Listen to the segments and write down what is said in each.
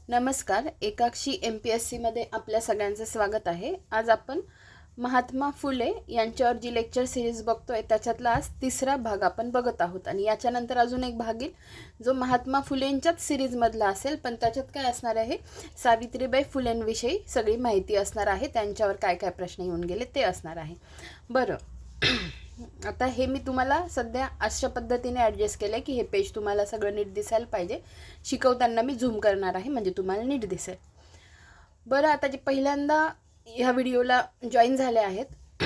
नमस्कार. एकाक्षी MPSC मध्ये आपल्या सगळ्यांचं स्वागत आहे. आज आपण महात्मा फुले यांच्यावर जी लेक्चर सिरीज बघतोय त्याच्यातला आज तिसरा भाग आपण बघत आहोत आणि याच्यानंतर अजून एक भाग येईल जो महात्मा फुलेंच्याच सिरीजमधला असेल, पण त्याच्यात काय असणार आहे, सावित्रीबाई फुलेंविषयी सगळी माहिती असणार आहे, त्यांच्यावर काय काय प्रश्न येऊन गेले ते असणार आहे. बरं, आता हे मी तुम्हाला सध्या अशा पद्धतीने ॲडजस्ट केलं आहे की हे पेज तुम्हाला सगळं नीट दिसायला पाहिजे. शिकवताना मी झूम करणार आहे म्हणजे तुम्हाला नीट दिसेल. बरं, आता जे पहिल्यांदा ह्या व्हिडिओला जॉईन झाले आहेत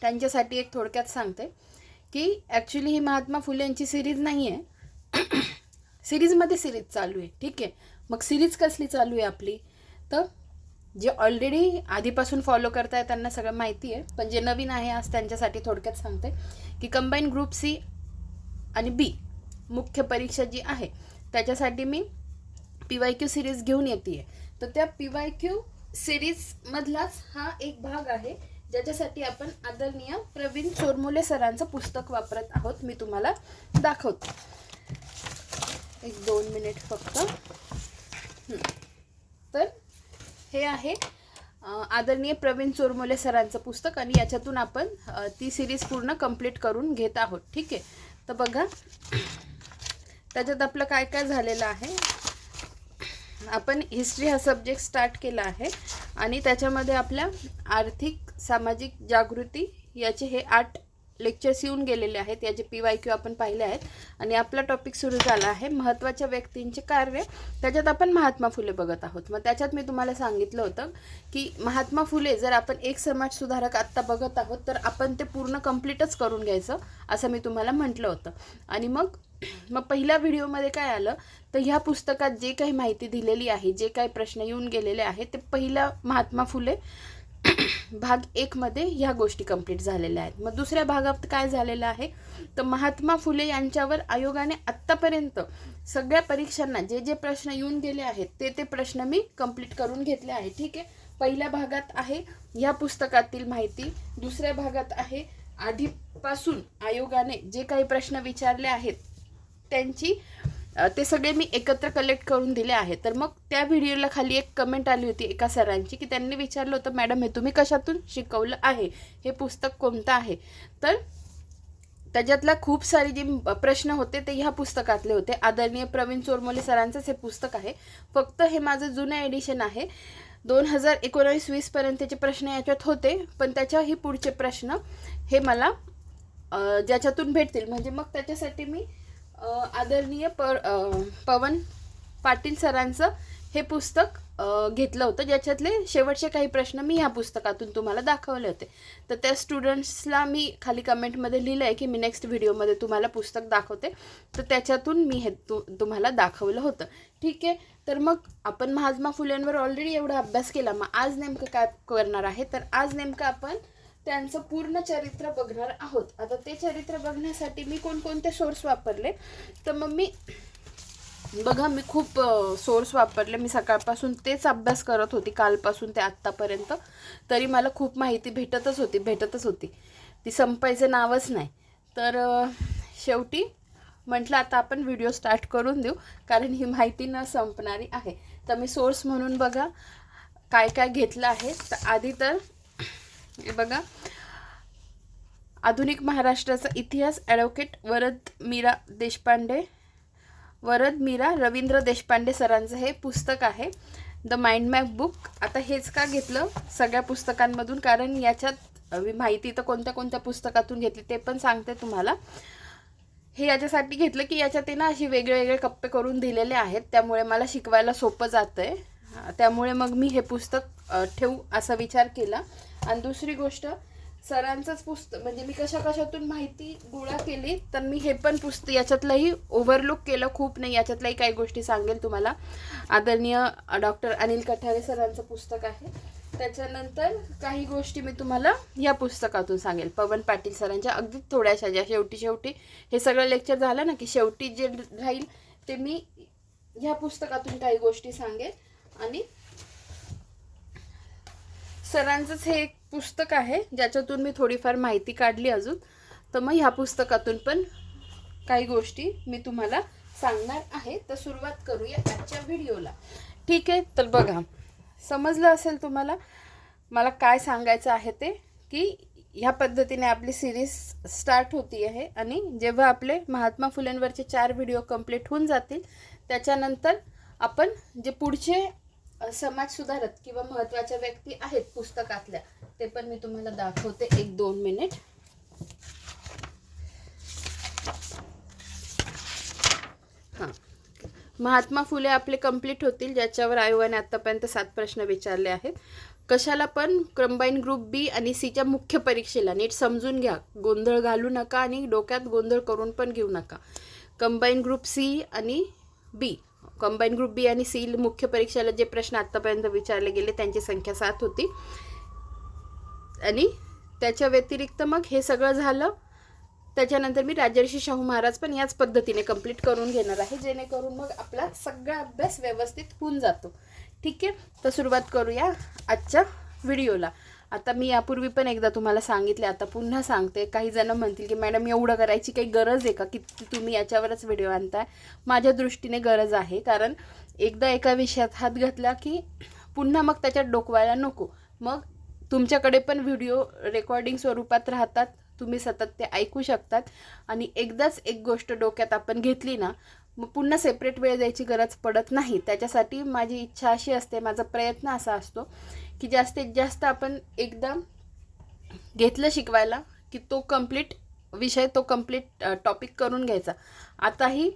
त्यांच्यासाठी एक थोडक्यात सांगते की ॲक्च्युली ही महात्मा फुलेंची सिरीज नाही आहे. सिरीजमध्ये सिरीज चालू आहे, ठीक आहे. मग सिरीज कसली चालू आहे आपली, तर जे ऑलरेडी आधीपासून फॉलो करताय त्यांना सगळं माहिती आहे, पण जे नवीन आहे आज त्यांच्यासाठी थोडक्यात सांगते की कंबाईन ग्रुप सी आणि बी मुख्य परीक्षा जी आहे त्याच्यासाठी मी PYQ सिरीज घेऊन येते आहे. तर त्या PYQ सिरीजमधलाच हा एक भाग आहे ज्याच्यासाठी आपण आदरणीय प्रवीण चोरमुले सरांचं पुस्तक वापरत आहोत. मी तुम्हाला दाखवते, 1-2 मिनिट फक्त. तर हे आहे आदरणीय प्रवीण चोरमुले सरांचं पुस्तक आणि याच्यातून आपण ती सिरीज पूर्ण कंप्लीट करून घेत आहोत, ठीक आहे. तर बघा त्याच्यात आपलं काय काय झालेलं आहे. आपण हिस्ट्री हा सब्जेक्ट स्टार्ट केला आहे आणि त्याच्यामध्ये आपल्या आर्थिक सामाजिक जागृती याचे हे 8 लेक्चर्स येऊन गेलेले आहेत. याचे PYQ आपण पाहिले आहेत आणि आपला टॉपिक सुरू झाला आहे महत्त्वाच्या व्यक्तींचे कार्य. त्याच्यात आपण महात्मा फुले बघत आहोत. मग त्याच्यात मी तुम्हाला सांगितलं होतं की महात्मा फुले जर आपण एक समाजसुधारक आत्ता बघत आहोत तर आपण ते पूर्ण कंप्लीटच करून घ्यायचं असं मी तुम्हाला म्हटलं होतं. आणि मग पहिल्या व्हिडिओमध्ये काय आलं तर ह्या पुस्तकात जे काही माहिती दिलेली आहे, जे काही प्रश्न येऊन गेलेले आहेत ते पहिल्या महात्मा फुले भाग 1 मध्ये ह्या गोष्टी कंप्लीट झालेल्या आहेत. मग दुसऱ्या भागात काय झालेलं आहे तर महात्मा फुले यांच्यावर आयोगाने आत्तापर्यंत सगळ्या परीक्षांना जे जे प्रश्न येऊन गेले आहेत ते प्रश्न मी कंप्लीट करून घेतले आहे, ठीक आहे. पहिल्या भागात आहे ह्या पुस्तकातील माहिती, दुसऱ्या भागात आहे आधीपासून आयोगाने जे काही प्रश्न विचारले आहेत त्यांची ते सगळे मी एकत्र कलेक्ट करून दिले आहेत. तर मग त्या व्हिडिओला खाली एक कमेंट आली होती एका सरांची की त्यांनी विचारलं होतं, मॅडम हे तुम्ही कशातून शिकवलं आहे, हे पुस्तक कोणतं आहे. तर त्याच्यातला खूप सारे जे प्रश्न होते ते ह्या पुस्तकातले होते. आदरणीय प्रवीण चोरमुले सरांचंच हे पुस्तक आहे. फक्त हे माझं जुनं एडिशन आहे. 2019-20 पर्यंतचे प्रश्न याच्यात होते, पण त्याच्याही पुढचे प्रश्न हे मला ज्याच्यातून भेटतील म्हणजे मग त्याच्यासाठी मी आदरणीय पवन पाटील सरांचं हे पुस्तक घेतलं होतं, ज्याच्यातले शेवटचे काही प्रश्न मी ह्या पुस्तकातून तुम्हाला दाखवले होते. तर त्या स्टुडंट्सला मी खाली कमेंटमध्ये लिहिलं आहे की मी नेक्स्ट व्हिडिओमध्ये तुम्हाला पुस्तक दाखवते. तर त्याच्यातून मी हे तुम्हाला दाखवलं होतं, ठीक आहे. तर मग आपण महात्मा फुलेंवर ऑलरेडी एवढा अभ्यास केला. मग आज नेमकं काय करणार आहे तर आज नेमकं आपण त्यांचं पूर्ण चरित्र बघणार आहोत. आता ते चरित्र बघण्यासाठी मी कोणकोणते सोर्स वापरले तर मग मी बघा मी खूप सोर्स वापरले. मी सकाळपासून तेच अभ्यास करत होती, कालपासून ते आत्तापर्यंत. तरी मला खूप माहिती भेटतच होती, ती संपायचं नावच नाही. तर शेवटी म्हटलं आता आपण व्हिडिओ स्टार्ट करून देऊ कारण ही माहिती न संपणारी आहे. तर मी सोर्स म्हणून बघा काय काय घेतलं आहे. तर आधी तर बघा आधुनिक महाराष्ट्राचा इतिहास ॲडव्होकेट वरद मीरा रवींद्र देशपांडे सरांचं हे पुस्तक आहे, द माइंड मॅप बुक. आता हेच का घेतलं सगळ्या पुस्तकांमधून कारण याच्यात माहिती तर कोणत्या कोणत्या पुस्तकातून घेतली ते पण सांगते तुम्हाला. हे याच्यासाठी घेतलं की याच्यात ना अशी वेगळे कप्पे करून दिलेले आहेत, त्यामुळे मला शिकवायला सोपं जातं आहे. त्यामुळे मग मी हे पुस्तक ठेवू असा विचार केला. आणि दुसरी गोष्ट सरांचंच पुस्तक म्हणजे मी कशातून माहिती गोळा केली तर मी हे पण पुस्तक याच्यातलंही ओव्हरलुक केलं, खूप नाही, याच्यातल्याही काही गोष्टी सांगेल तुम्हाला. आदरणीय डॉक्टर अनिल कठारे सरांचं पुस्तक आहे. त्याच्यानंतर काही गोष्टी मी तुम्हाला या पुस्तकातून सांगेल, पवन पाटील सरांच्या अगदी थोड्याशा, ज्या शेवटी हे सगळं लेक्चर झालं ना की शेवटी जे राहील ते मी ह्या पुस्तकातून काही गोष्टी सांगेल. आणि सरांचंच हे एक पुस्तक आहे ज्याच्यातून मी थोडीफार माहिती काढली अजून. तर मग ह्या पुस्तकातून पण काही गोष्टी मी तुम्हाला सांगणार आहे. तर सुरुवात करूया आजच्या व्हिडिओला. ठीक आहे. तर बघा, समजलं असेल तुम्हाला मला काय सांगायचं आहे ते, की ह्या पद्धतीने आपली सिरीज स्टार्ट होती आहे आणि जेव्हा आपले महात्मा फुलेंवरचे 4 व्हिडिओ कंप्लीट होऊन जातील त्याच्यानंतर आपण जे पुढचे समाजसुधारक किंवा महत्त्वाच्या व्यक्ती आहेत पुस्तकातल्या ते पण मी तुम्हाला दाखवते. 1-2 मिनिट. हां, महात्मा फुले आपले कंप्लीट होतील, ज्याच्यावर आयोगाने आत्तापर्यंत 7 प्रश्न विचारले आहेत. कशाला पण कंबाईन ग्रुप बी आणि सीच्या मुख्य परीक्षेला नीट समजून घ्या, गोंधळ घालू नका आणि डोक्यात गोंधळ करून पण घेऊ नका. कंबाईन ग्रुप सी आणि बी, कंबाईन ग्रुप बी आणि सी मुख्य परीक्षेला जे प्रश्न आत्तापर्यंत विचारले गेले त्यांची संख्या 7 होती. आणि त्याच्या व्यतिरिक्त मग हे सगळं झालं त्याच्यानंतर मी राजर्षी शाहू महाराज पण याच पद्धतीने कंप्लीट करून घेणार आहे, जेणेकरून मग आपला सगळा अभ्यास व्यवस्थित होऊन जातो. ठीक आहे. तर सुरुवात करूया आजच्या व्हिडिओला. आता मी यापूर्वी पण एकदा तुम्हाला सांगितले, आता पुन्हा सांगते. काही जण म्हणतील की मॅडम एवढं करायची काही गरज आहे का, की तुम्ही याच्यावरच व्हिडिओ आणताय. माझ्या दृष्टीने गरज आहे, कारण एकदा एका विषयात हात घातला की पुन्हा मग त्याच्यात डोकवायला नको. मग तुमच्याकडे पण व्हिडिओ रेकॉर्डिंग स्वरूपात राहतात, तुम्ही सतत ते ऐकू शकतात. आणि एकदाच एक गोष्ट डोक्यात आपण घेतली ना, मग पुन्हा सेपरेट वेळ द्यायची गरज पडत नाही. त्याच्यासाठी माझी इच्छा अशी असते, माझा प्रयत्न असा असतो की जास्तीत जास्त आपण एकदा घेतलं शिकवायला की तो कंप्लीट विषय, तो कंप्लीट टॉपिक करून घ्यायचा. आताही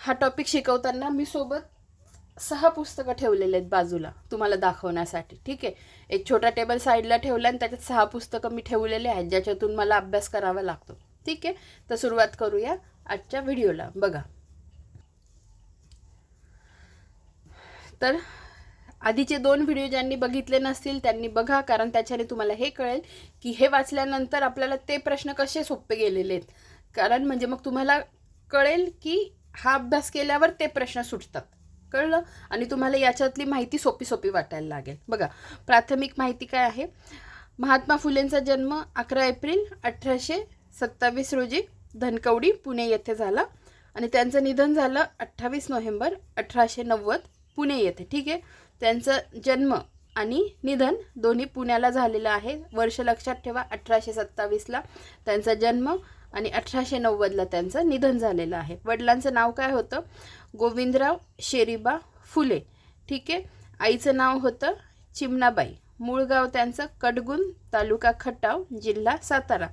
हा टॉपिक शिकवताना मी सोबत 6 पुस्तकं ठेवलेले आहेत बाजूला तुम्हाला दाखवण्यासाठी. ठीक आहे. एक छोटा टेबल साईडला ठेवला आणि त्याच्यात 6 पुस्तकं मी ठेवलेले आहेत, ज्याच्यातून मला अभ्यास करावा लागतो. ठीक आहे. तर सुरुवात करूया आजच्या व्हिडिओला. बघा, तर आधीचे 2 व्हिडिओ ज्यांनी बघितले नसतील त्यांनी बघा, कारण त्याच्याने तुम्हाला हे कळेल की हे वाचल्यानंतर आपल्याला ते प्रश्न कसे सोपे गेलेले आहेत. कारण म्हणजे मग तुम्हाला कळेल की हा अभ्यास केल्यावर ते प्रश्न सुटतात. कळलं. आणि तुम्हाला याच्यातली माहिती सोपी सोपी वाटायला लागेल. बघा, प्राथमिक माहिती काय आहे. महात्मा फुलेंचा जन्म 11 एप्रिल 1827 रोजी धनकवडी पुणे येथे झाला आणि त्यांचं निधन झालं 28 नोव्हेंबर 1890 पुणे येथे. ठीक आहे. त्यांचं जन्म आणि निधन दोन्ही पुण्याला झालेलं आहे. वर्ष लक्षात ठेवा, 1827ला त्यांचा जन्म आणि 1890ला त्यांचं निधन झालेलं आहे. वडिलांचं नाव काय होतं, गोविंदराव शेरीबा फुले. ठीक आहे. आईचं नाव होतं चिमणाबाई. मूळ गाव त्यांचं कडगुण, तालुका खटाव, जिल्हा सातारा.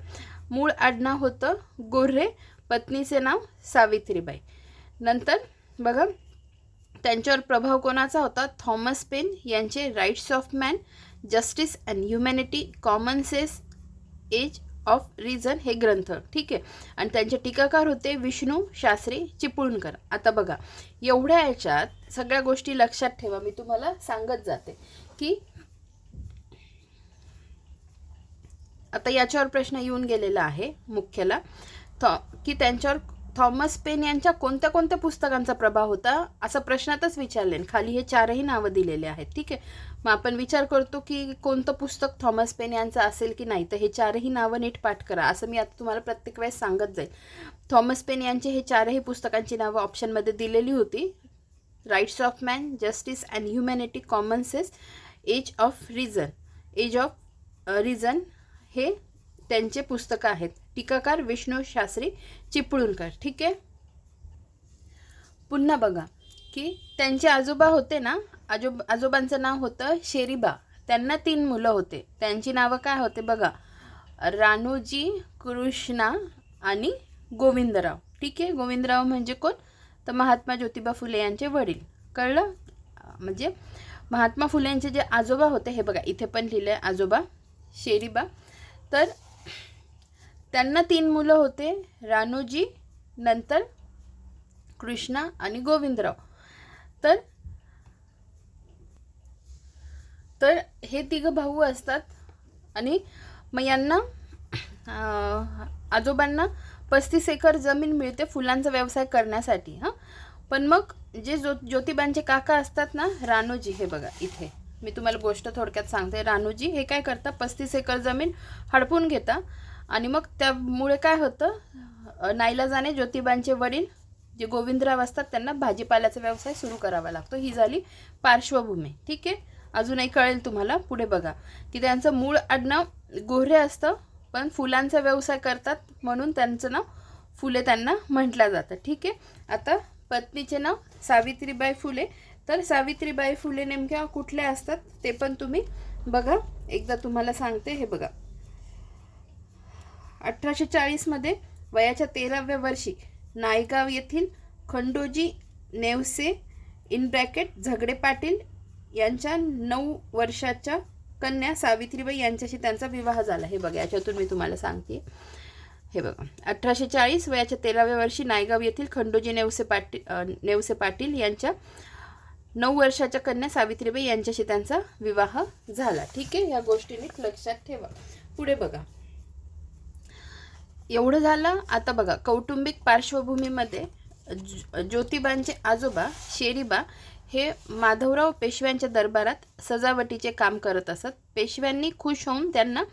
मूळ आडनाव होतं गोऱ्हे. पत्नीचे नाव सावित्रीबाई. नंतर बघा, त्यांच्यावर प्रभाव कोणाचा होता, थॉमस पेन यांचे rights of man, justice and humanity, common sense, age of reason हे ग्रंथ. ठीक आहे. आणि त्यांचे टीकाकार होते विष्णू शास्त्री चिपळूणकर. आता बघा, एवढ्या याच्यात सगळ्या गोष्टी लक्षात ठेवा. मी तुम्हाला सांगत जाते की आता याच्यावर प्रश्न येऊन गेलेला आहे मुख्यला, की त्यांच्यावर थॉमस पेन यांच्या कोणत्या कोणत्या पुस्तकांचा प्रभाव होता असं प्रश्नातच विचारले. खाली हे 4ही नावं दिलेले आहेत. ठीक आहे. मग आपण विचार करतो की कोणतं पुस्तक थॉमस पेन यांचं असेल की नाही, तर हे 4ही नावं नीट पाठ करा. असं मी आता तुम्हाला प्रत्येक वेळेस सांगत जाईल. थॉमस पेन यांचे हे 4ही पुस्तकांची नावं ऑप्शनमध्ये दिलेली होती. Rights of man, justice and humanity, common sense, age of reason हे त्यांचे पुस्तकं आहेत. टीकाकार विष्णू शास्त्री चिपळूणकर. ठीक आहे. पुन्हा बघा की त्यांचे आजोबा होते ना, आजोबांचं नाव होतं शेरीबा. त्यांना 3 मुलं होते. त्यांची नावं काय होते बघा, रानोजी, कृष्णा आणि गोविंदराव. ठीक आहे. गोविंदराव म्हणजे कोण, तर महात्मा ज्योतिबा फुले यांचे वडील. कळलं. म्हणजे महात्मा फुलेंचे जे आजोबा होते, हे बघा इथे पण लिहिलं आहे आजोबा शेरीबा. तर त्यांना 3 मुलं होते, रानोजी, नंतर कृष्णा आणि गोविंदराव. तर हे 3 भाऊ असतात. आणि मग यांना आजोबांना 35 एकर जमीन मिळते फुलांचा व्यवसाय करण्यासाठी. हां, पण मग जे ज्योतिबांचे काका असतात ना, रानोजी, हे बघा इथे मी तुम्हाला गोष्ट थोडक्यात सांगते. रानोजी हे काय करतात, 35 एकर जमीन हडपून घेता आणि मग त्यामुळे काय होतं, नाईलाजाने ज्योतिबांचे वडील जे गोविंदराव असतात त्यांना भाजीपाल्याचा व्यवसाय सुरू करावा लागतो. ही झाली पार्श्वभूमी. ठीक आहे. अजूनही कळेल तुम्हाला पुढे बघा की त्यांचं मूळ आडनाव गोऱ्हे असतं, पण फुलांचा व्यवसाय करतात म्हणून त्यांचं नाव फुले त्यांना म्हटलं जातं. ठीक आहे. आता पत्नीचे नाव सावित्रीबाई फुले. तर सावित्रीबाई फुले नेमक्या कुठल्या असतात ते पण तुम्ही बघा. एकदा तुम्हाला सांगते. हे बघा, 1840 मध्ये वयाच्या 13व्या वर्षी नायगाव येथील खंडोजी नेवसे इन ब्रॅकेट झगडे पाटील यांच्या 9 वर्षाच्या कन्या सावित्रीबाई यांच्याशी त्यांचा विवाह झाला. हे बघा, याच्यातून मी तुम्हाला सांगते. हे बघा, 1840 वयाच्या 13व्या वर्षी नायगाव येथील खंडोजी नेवसे पाटील यांच्या 9 वर्षाच्या कन्या सावित्रीबाई यांच्याशी त्यांचा विवाह झाला. ठीक आहे. या गोष्टी नीट लक्षात ठेवा. पुढे बघा, एवढं झालं. आता बघा, कौटुंबिक पार्श्वभूमीमध्ये ज्योतिबांचे आजोबा शेरीबा हे माधवराव पेशव्यांच्या दरबारात सजावटीचे काम करत असत. पेशव्यांनी खुश होऊन त्यांना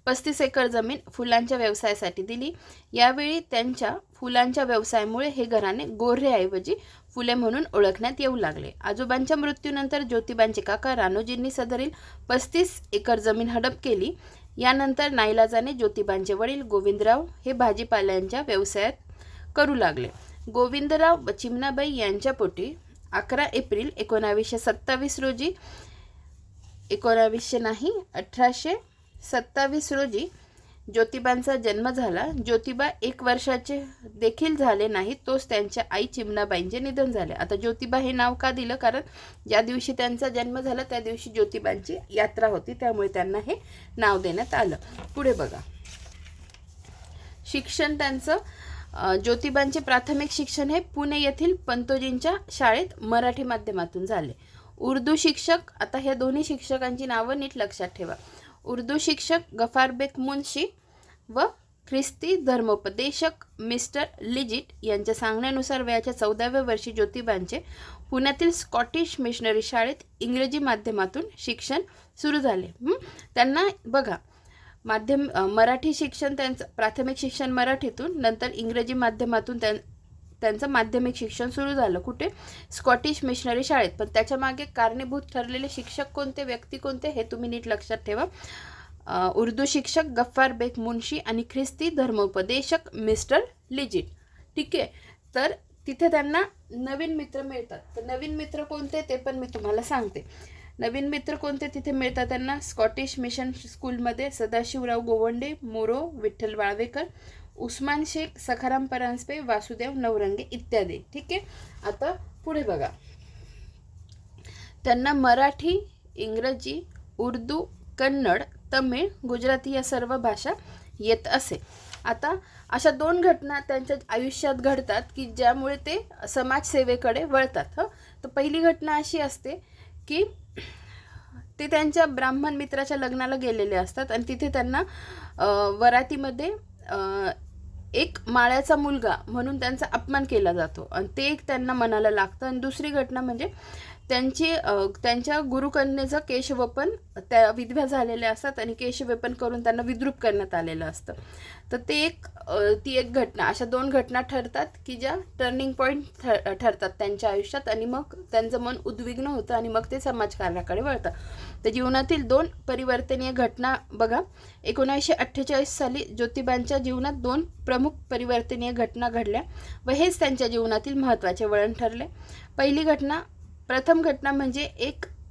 35 एकर जमीन फुलांच्या व्यवसायासाठी दिली. यावेळी त्यांच्या फुलांच्या व्यवसायामुळे हे घराणे गोऱ्हेऐवजी फुले म्हणून ओळखण्यात येऊ लागले. आजोबांच्या मृत्यूनंतर ज्योतिबांचे काका रानोजींनी सदरील 35 एकर जमीन हडप केली. यानंतर नाईलाजाने ज्योतिबांचे वडील गोविंदराव हे भाजीपाल्यांच्या व्यवसायात करू लागले. गोविंदराव चिमणाबाई यांच्या पोटी 11 एप्रिल 1927 रोजी 1827 रोजी ज्योतिबांचा जन्म झाला. ज्योतिबा 1 वर्षाचे देखील झाले नाही तोच त्यांच्या आई चिमणाबाईंचे निधन झाले. आता ज्योतिबा हे नाव का दिलं? कारण ज्या दिवशी त्यांचा जन्म झाला त्या दिवशी ज्योतिबांची यात्रा होती, त्यामुळे त्यांना हे नाव देण्यात आलं. पुढे बघा, शिक्षण त्यांचं ज्योतिबांचे प्राथमिक शिक्षण हे पुणे येथील पंतोजींच्या शाळेत मराठी माध्यमातून झाले. उर्दू शिक्षक, आता ह्या दोन्ही शिक्षकांची नावं नीट लक्षात ठेवा. उर्दू शिक्षक गफारबेक मुन्शी व ख्रिस्ती धर्मोपदेशक मिस्टर लिजिट यांच्या सांगण्यानुसार वयाच्या 14व्या वर्षी ज्योतिबांचे पुण्यातील स्कॉटिश मिशनरी शाळेत इंग्रजी माध्यमातून शिक्षण सुरू झाले. त्यांना बघा, मराठी शिक्षण त्यांचं प्राथमिक शिक्षण मराठीतून, नंतर इंग्रजी माध्यमातून त्यांचं माध्यमिक शिक्षण सुरू झालं. कुठे? स्कॉटिश मिशनरी शाळेत. पण त्याच्या मागे कारणीभूत ठरलेले शिक्षक कोणते, व्यक्ती कोणते हे तुम्ही नीट लक्षात ठेवा. उर्दू शिक्षक गफ्फारबेक मुन्शी आणि ख्रिस्ती धर्मोपदेशक मिस्टर लिजिट. ठीक आहे. तर तिथे त्यांना नवीन मित्र मिळतात. तर नवीन मित्र कोणते ते पण मी तुम्हाला सांगते. नवीन मित्र कोणते तिथे मिळतात त्यांना? स्कॉटिश मिशन स्कूलमध्ये सदाशिवराव गोवंडे, मोरो, विठ्ठल वाळवेकर, उस्मान शेख, सखाराम परांजपे, वासुदेव नवरंगे इत्यादी. ठीक आहे. आता पुढे बघा, त्यांना मराठी, इंग्रजी, उर्दू, कन्नड, तमिळ, गुजराती या सर्व भाषा येत असे. आता अशा 2 घटना त्यांच्या आयुष्यात घडतात की ज्यामुळे ते समाजसेवेकडे वळतात. तर पहिली घटना अशी असते की ते त्यांच्या ब्राह्मण मित्राच्या लग्नाला गेलेले असतात आणि तिथे त्यांना वरातीमध्ये एक माळ्याचा मुलगा म्हणून त्यांचा अपमान केला जातो आणि ते एक त्यांना मनाला लागतं. आणि दुसरी घटना म्हणजे त्यांच्या गुरुकन्येचं केशवपन, त्या विधवा झालेल्या असतात आणि केशवपन करून त्यांना विद्रूप करण्यात आलेलं असतं. तर ती एक घटना, अशा 2 घटना ठरतात की ज्या टर्निंग पॉईंट ठरतात त्यांच्या आयुष्यात आणि मग त्यांचं मन उद्विग्न होतं आणि मग ते समाजकार्याकडे वळतात. तर जीवनातील 2 परिवर्तनीय घटना बघा. 1948 साली ज्योतिबांच्या जीवनात 2 प्रमुख परिवर्तनीय घटना घडल्या व हेच त्यांच्या जीवनातील महत्त्वाचे वळण ठरले. प्रथम घटना म्हणजे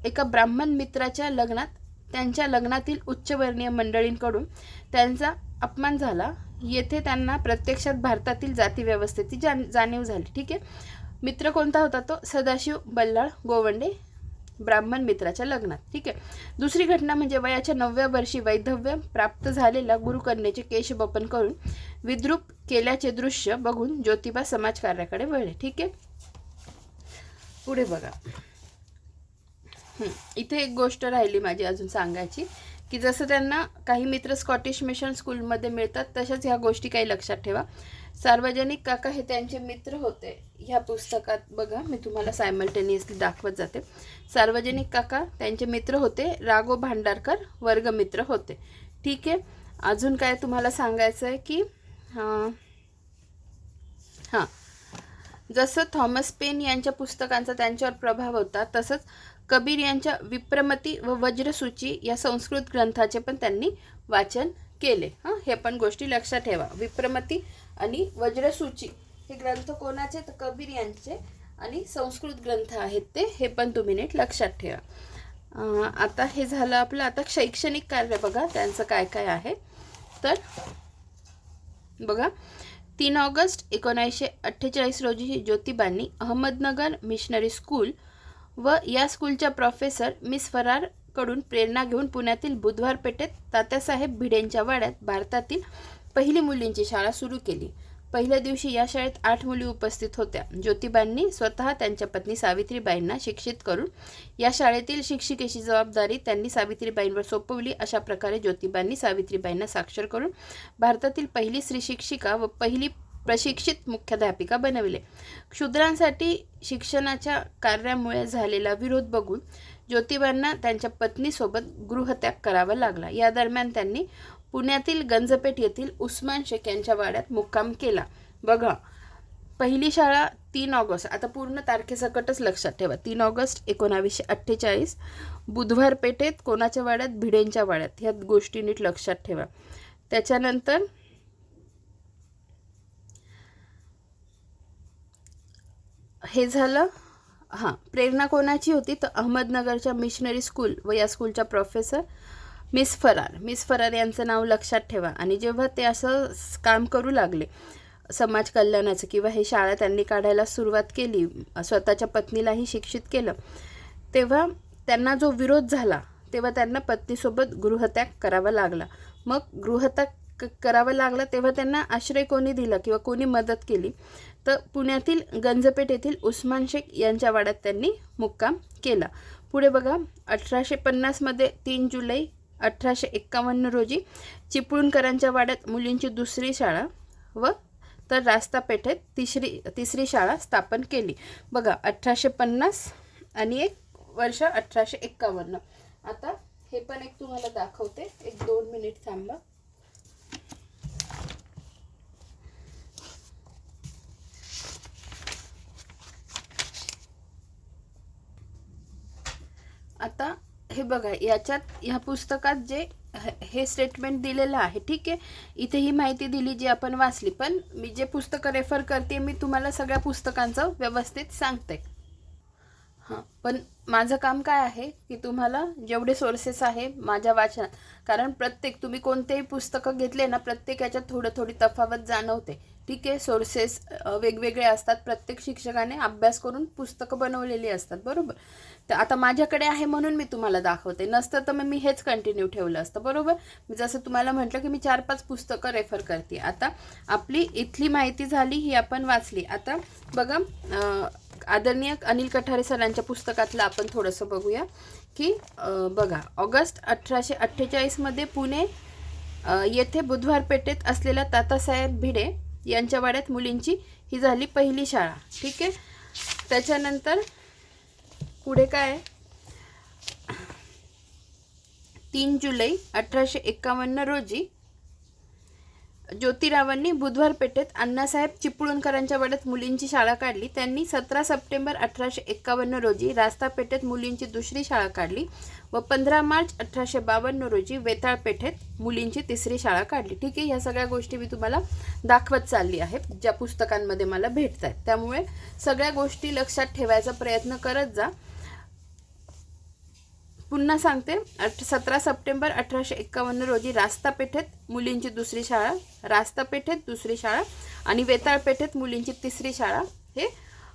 एका ब्राह्मण मित्राच्या लग्नात त्यांच्या लग्नातील उच्चवर्णीय मंडळींकडून त्यांचा अपमान झाला. येथे त्यांना प्रत्यक्षात भारतातील जाती व्यवस्थेची जाणीव झाली. ठीक आहे. मित्र कोणता होता? तो सदाशिव बल्लाळ गोवंडे, ब्राह्मण मित्राच्या लग्नात. ठीक आहे. दुसरी घटना म्हणजे वयाच्या 9व्या वर्षी वैधव्य प्राप्त झालेल्या गुरुकन्येचे केशवपन करून विद्रूप केल्याचे दृश्य बघून ज्योतिबा समाजकार्याकडे वळले. ठीक आहे. पुढे बघा, इथे एक गोष्ट राहिली माझी अजून सांगायची की जसं त्यांना काही मित्र स्कॉटिश मिशन स्कूलमध्ये मिळतात तशाच ह्या गोष्टी काही लक्षात ठेवा. सार्वजनिक काका हे त्यांचे मित्र होते. ह्या पुस्तकात बघा, मी तुम्हाला सायमल्टेनियसली दाखवत जाते. सार्वजनिक काका त्यांचे मित्र होते. राघव भांडारकर वर्गमित्र होते. ठीक आहे. अजून काय तुम्हाला सांगायचं आहे की जसं थॉमस पेन यांच्या पुस्तकांचा त्यांच्यावर प्रभाव होता, तसंच कबीर यांच्या विप्रमती व वज्रसूची या संस्कृत ग्रंथाचे पण त्यांनी वाचन केले. हे पण गोष्टी लक्षात ठेवा. विप्रमती आणि वज्रसूची हे ग्रंथ कोणाचे, तर कबीर यांचे, आणि संस्कृत ग्रंथ आहेत ते, हे पण तुम्ही नीट लक्षात ठेवा. आता हे झालं आपलं. आता शैक्षणिक कार्य बघा त्यांचं काय काय आहे. तर बघा, 3 ऑगस्ट 1948 रोजी ज्योतिबांनी अहमदनगर मिशनरी स्कूल व या स्कूलच्या प्रोफेसर मिस फरार कडून प्रेरणा घेऊन पुण्यातील बुधवार पेठेत तात्यासाहेब भिडेंच्या वाड्यात भारतातील पहिली मुलींची शाळा सुरू केली. पहिल्या दिवशी या शाळेत 8 मुली उपस्थित होत्या. ज्योतिबांनी स्वतः त्यांच्या पत्नी सावित्रीबाईंना शिक्षित करून या शाळेतील शिक्षिकेची जबाबदारी त्यांनी सावित्रीबाईंवर सोपवली. अशा प्रकारे ज्योतिबांनी सावित्रीबाईंना साक्षर करून भारतातील पहिली स्त्री शिक्षिका व पहिली प्रशिक्षित मुख्याध्यापिका बनविले. क्षुद्रांसाठी शिक्षणाच्या कार्यामुळे झालेला विरोध बघून ज्योतिबांना त्यांच्या पत्नीसोबत गृहत्याग करावा लागला. या दरम्यान त्यांनी पुण्यातील गंजपेठ येथील उस्मान शेख यांच्या वाड्यात मुक्काम केला. बघा, पहिली शाळा 3 ऑगस्ट, आता पूर्ण तारखेसकटच लक्षात ठेवा, 3 ऑगस्ट 1948 बुधवार पेठेत कोणाच्या वाड्यात, भिडेंच्या वाड्यात. ह्या गोष्टी नीट लक्षात ठेवा. त्याच्यानंतर हे झालं. प्रेरणा कोणाची होती, तर अहमदनगरच्या मिशनरी स्कूल व या स्कूलच्या प्रोफेसर मिस फरार यांचं नाव लक्षात ठेवा. आणि जेव्हा ते असं काम करू लागले समाज कल्याणाचं, किंवा हे शाळा त्यांनी काढायला सुरुवात केली, स्वतःच्या पत्नीलाही शिक्षित केलं, तेव्हा त्यांना जो विरोध झाला, तेव्हा त्यांना पत्नीसोबत गृहत्याग करावा लागला. मग गृहत्याग करावा लागला तेव्हा त्यांना आश्रय कोणी दिला किंवा कोणी मदत केली, तर पुण्यातील गंजपेठ येथील उस्मान शेख यांच्या वाड्यात त्यांनी मुक्काम केला. पुढे बघा, 1850 3 जुलै 1851 रोजी चिपळूणकरांच्या वाड्यात मुलींची दुसरी शाळा व तर रास्तापेठेत तिसरी शाळा स्थापन केली. बघा, 1850 आणि एक वर्ष 1851. आता हे पण एक तुम्हाला दाखवते, 1-2 मिनिट थांबा. आता हे बघा, याच्यात ह्या पुस्तकात जे हे स्टेटमेंट दिलेलं आहे, ठीक आहे, इथे ही माहिती दिली जी आपण वाचली, पण मी जे पुस्तकं रेफर करते मी तुम्हाला सगळ्या पुस्तकांचं व्यवस्थित सांगते. पण माझं काम काय आहे की तुम्हाला जेवढे सोर्सेस आहे माझ्या वाचनात, कारण प्रत्येक तुम्ही कोणतेही पुस्तकं घेतले ना, प्रत्येक याच्यात थोडी तफावत जाणवते, ठीक आहे. सोर्सेस वेगवेगळे असतात, प्रत्येक शिक्षकाने अभ्यास करून पुस्तकं बनवलेली असतात, बरोबर. तर आता माझ्याकडे आहे म्हणून मी तुम्हाला दाखवते, नसतं तर मी हेच कंटिन्यू ठेवलं असतं, बरोबर. मी जसं तुम्हाला म्हटलं की मी 4-5 पुस्तकं रेफर करते. आता आपली इथली माहिती झाली, ही आपण वाचली. आता बघा, आदरणीय अनिल कठारे सरांच्या पुस्तकातलं आपण थोडंसं बघूया की बघा, ऑगस्ट 1848 पुणे येथे बुधवार पेठेत असलेल्या तात्यासाहेब भिडे यांच्या वाड्यात मुलींची ही झाली पहिली शाळा, ठीक आहे. त्याच्यानंतर पुढे काय, 3 जुलै 1851 रोजी ज्योतिरावांनी बुधवार पेठेत अण्णासाहेब चिपळूणकरांच्या वाड्यात मुलींची शाळा काढली. त्यांनी 17 सप्टेंबर 1851 रोजी रास्ता पेठेत मुलींची दुसरी शाळा काढली व 15 मार्च 1852 रोजी वेताळ पेठेत मुलींची तिसरी शाळा काढली, ठीक आहे. या सगळ्या गोष्टी मी तुम्हाला दाखवत चालली आहे ज्या पुस्तकांमध्ये मला भेटत आहेत, त्यामुळे सगळ्या गोष्टी लक्षात ठेवायचा प्रयत्न करत जा. पुन्हा सांगते, 17 सप्टेंबर 1851 रोजी रास्ता पेठेत मुलींची दुसरी शाळा, रास्ता पेठेत दुसरी शाळा आणि वेताळ पेठेत मुलींची तिसरी शाळा, हे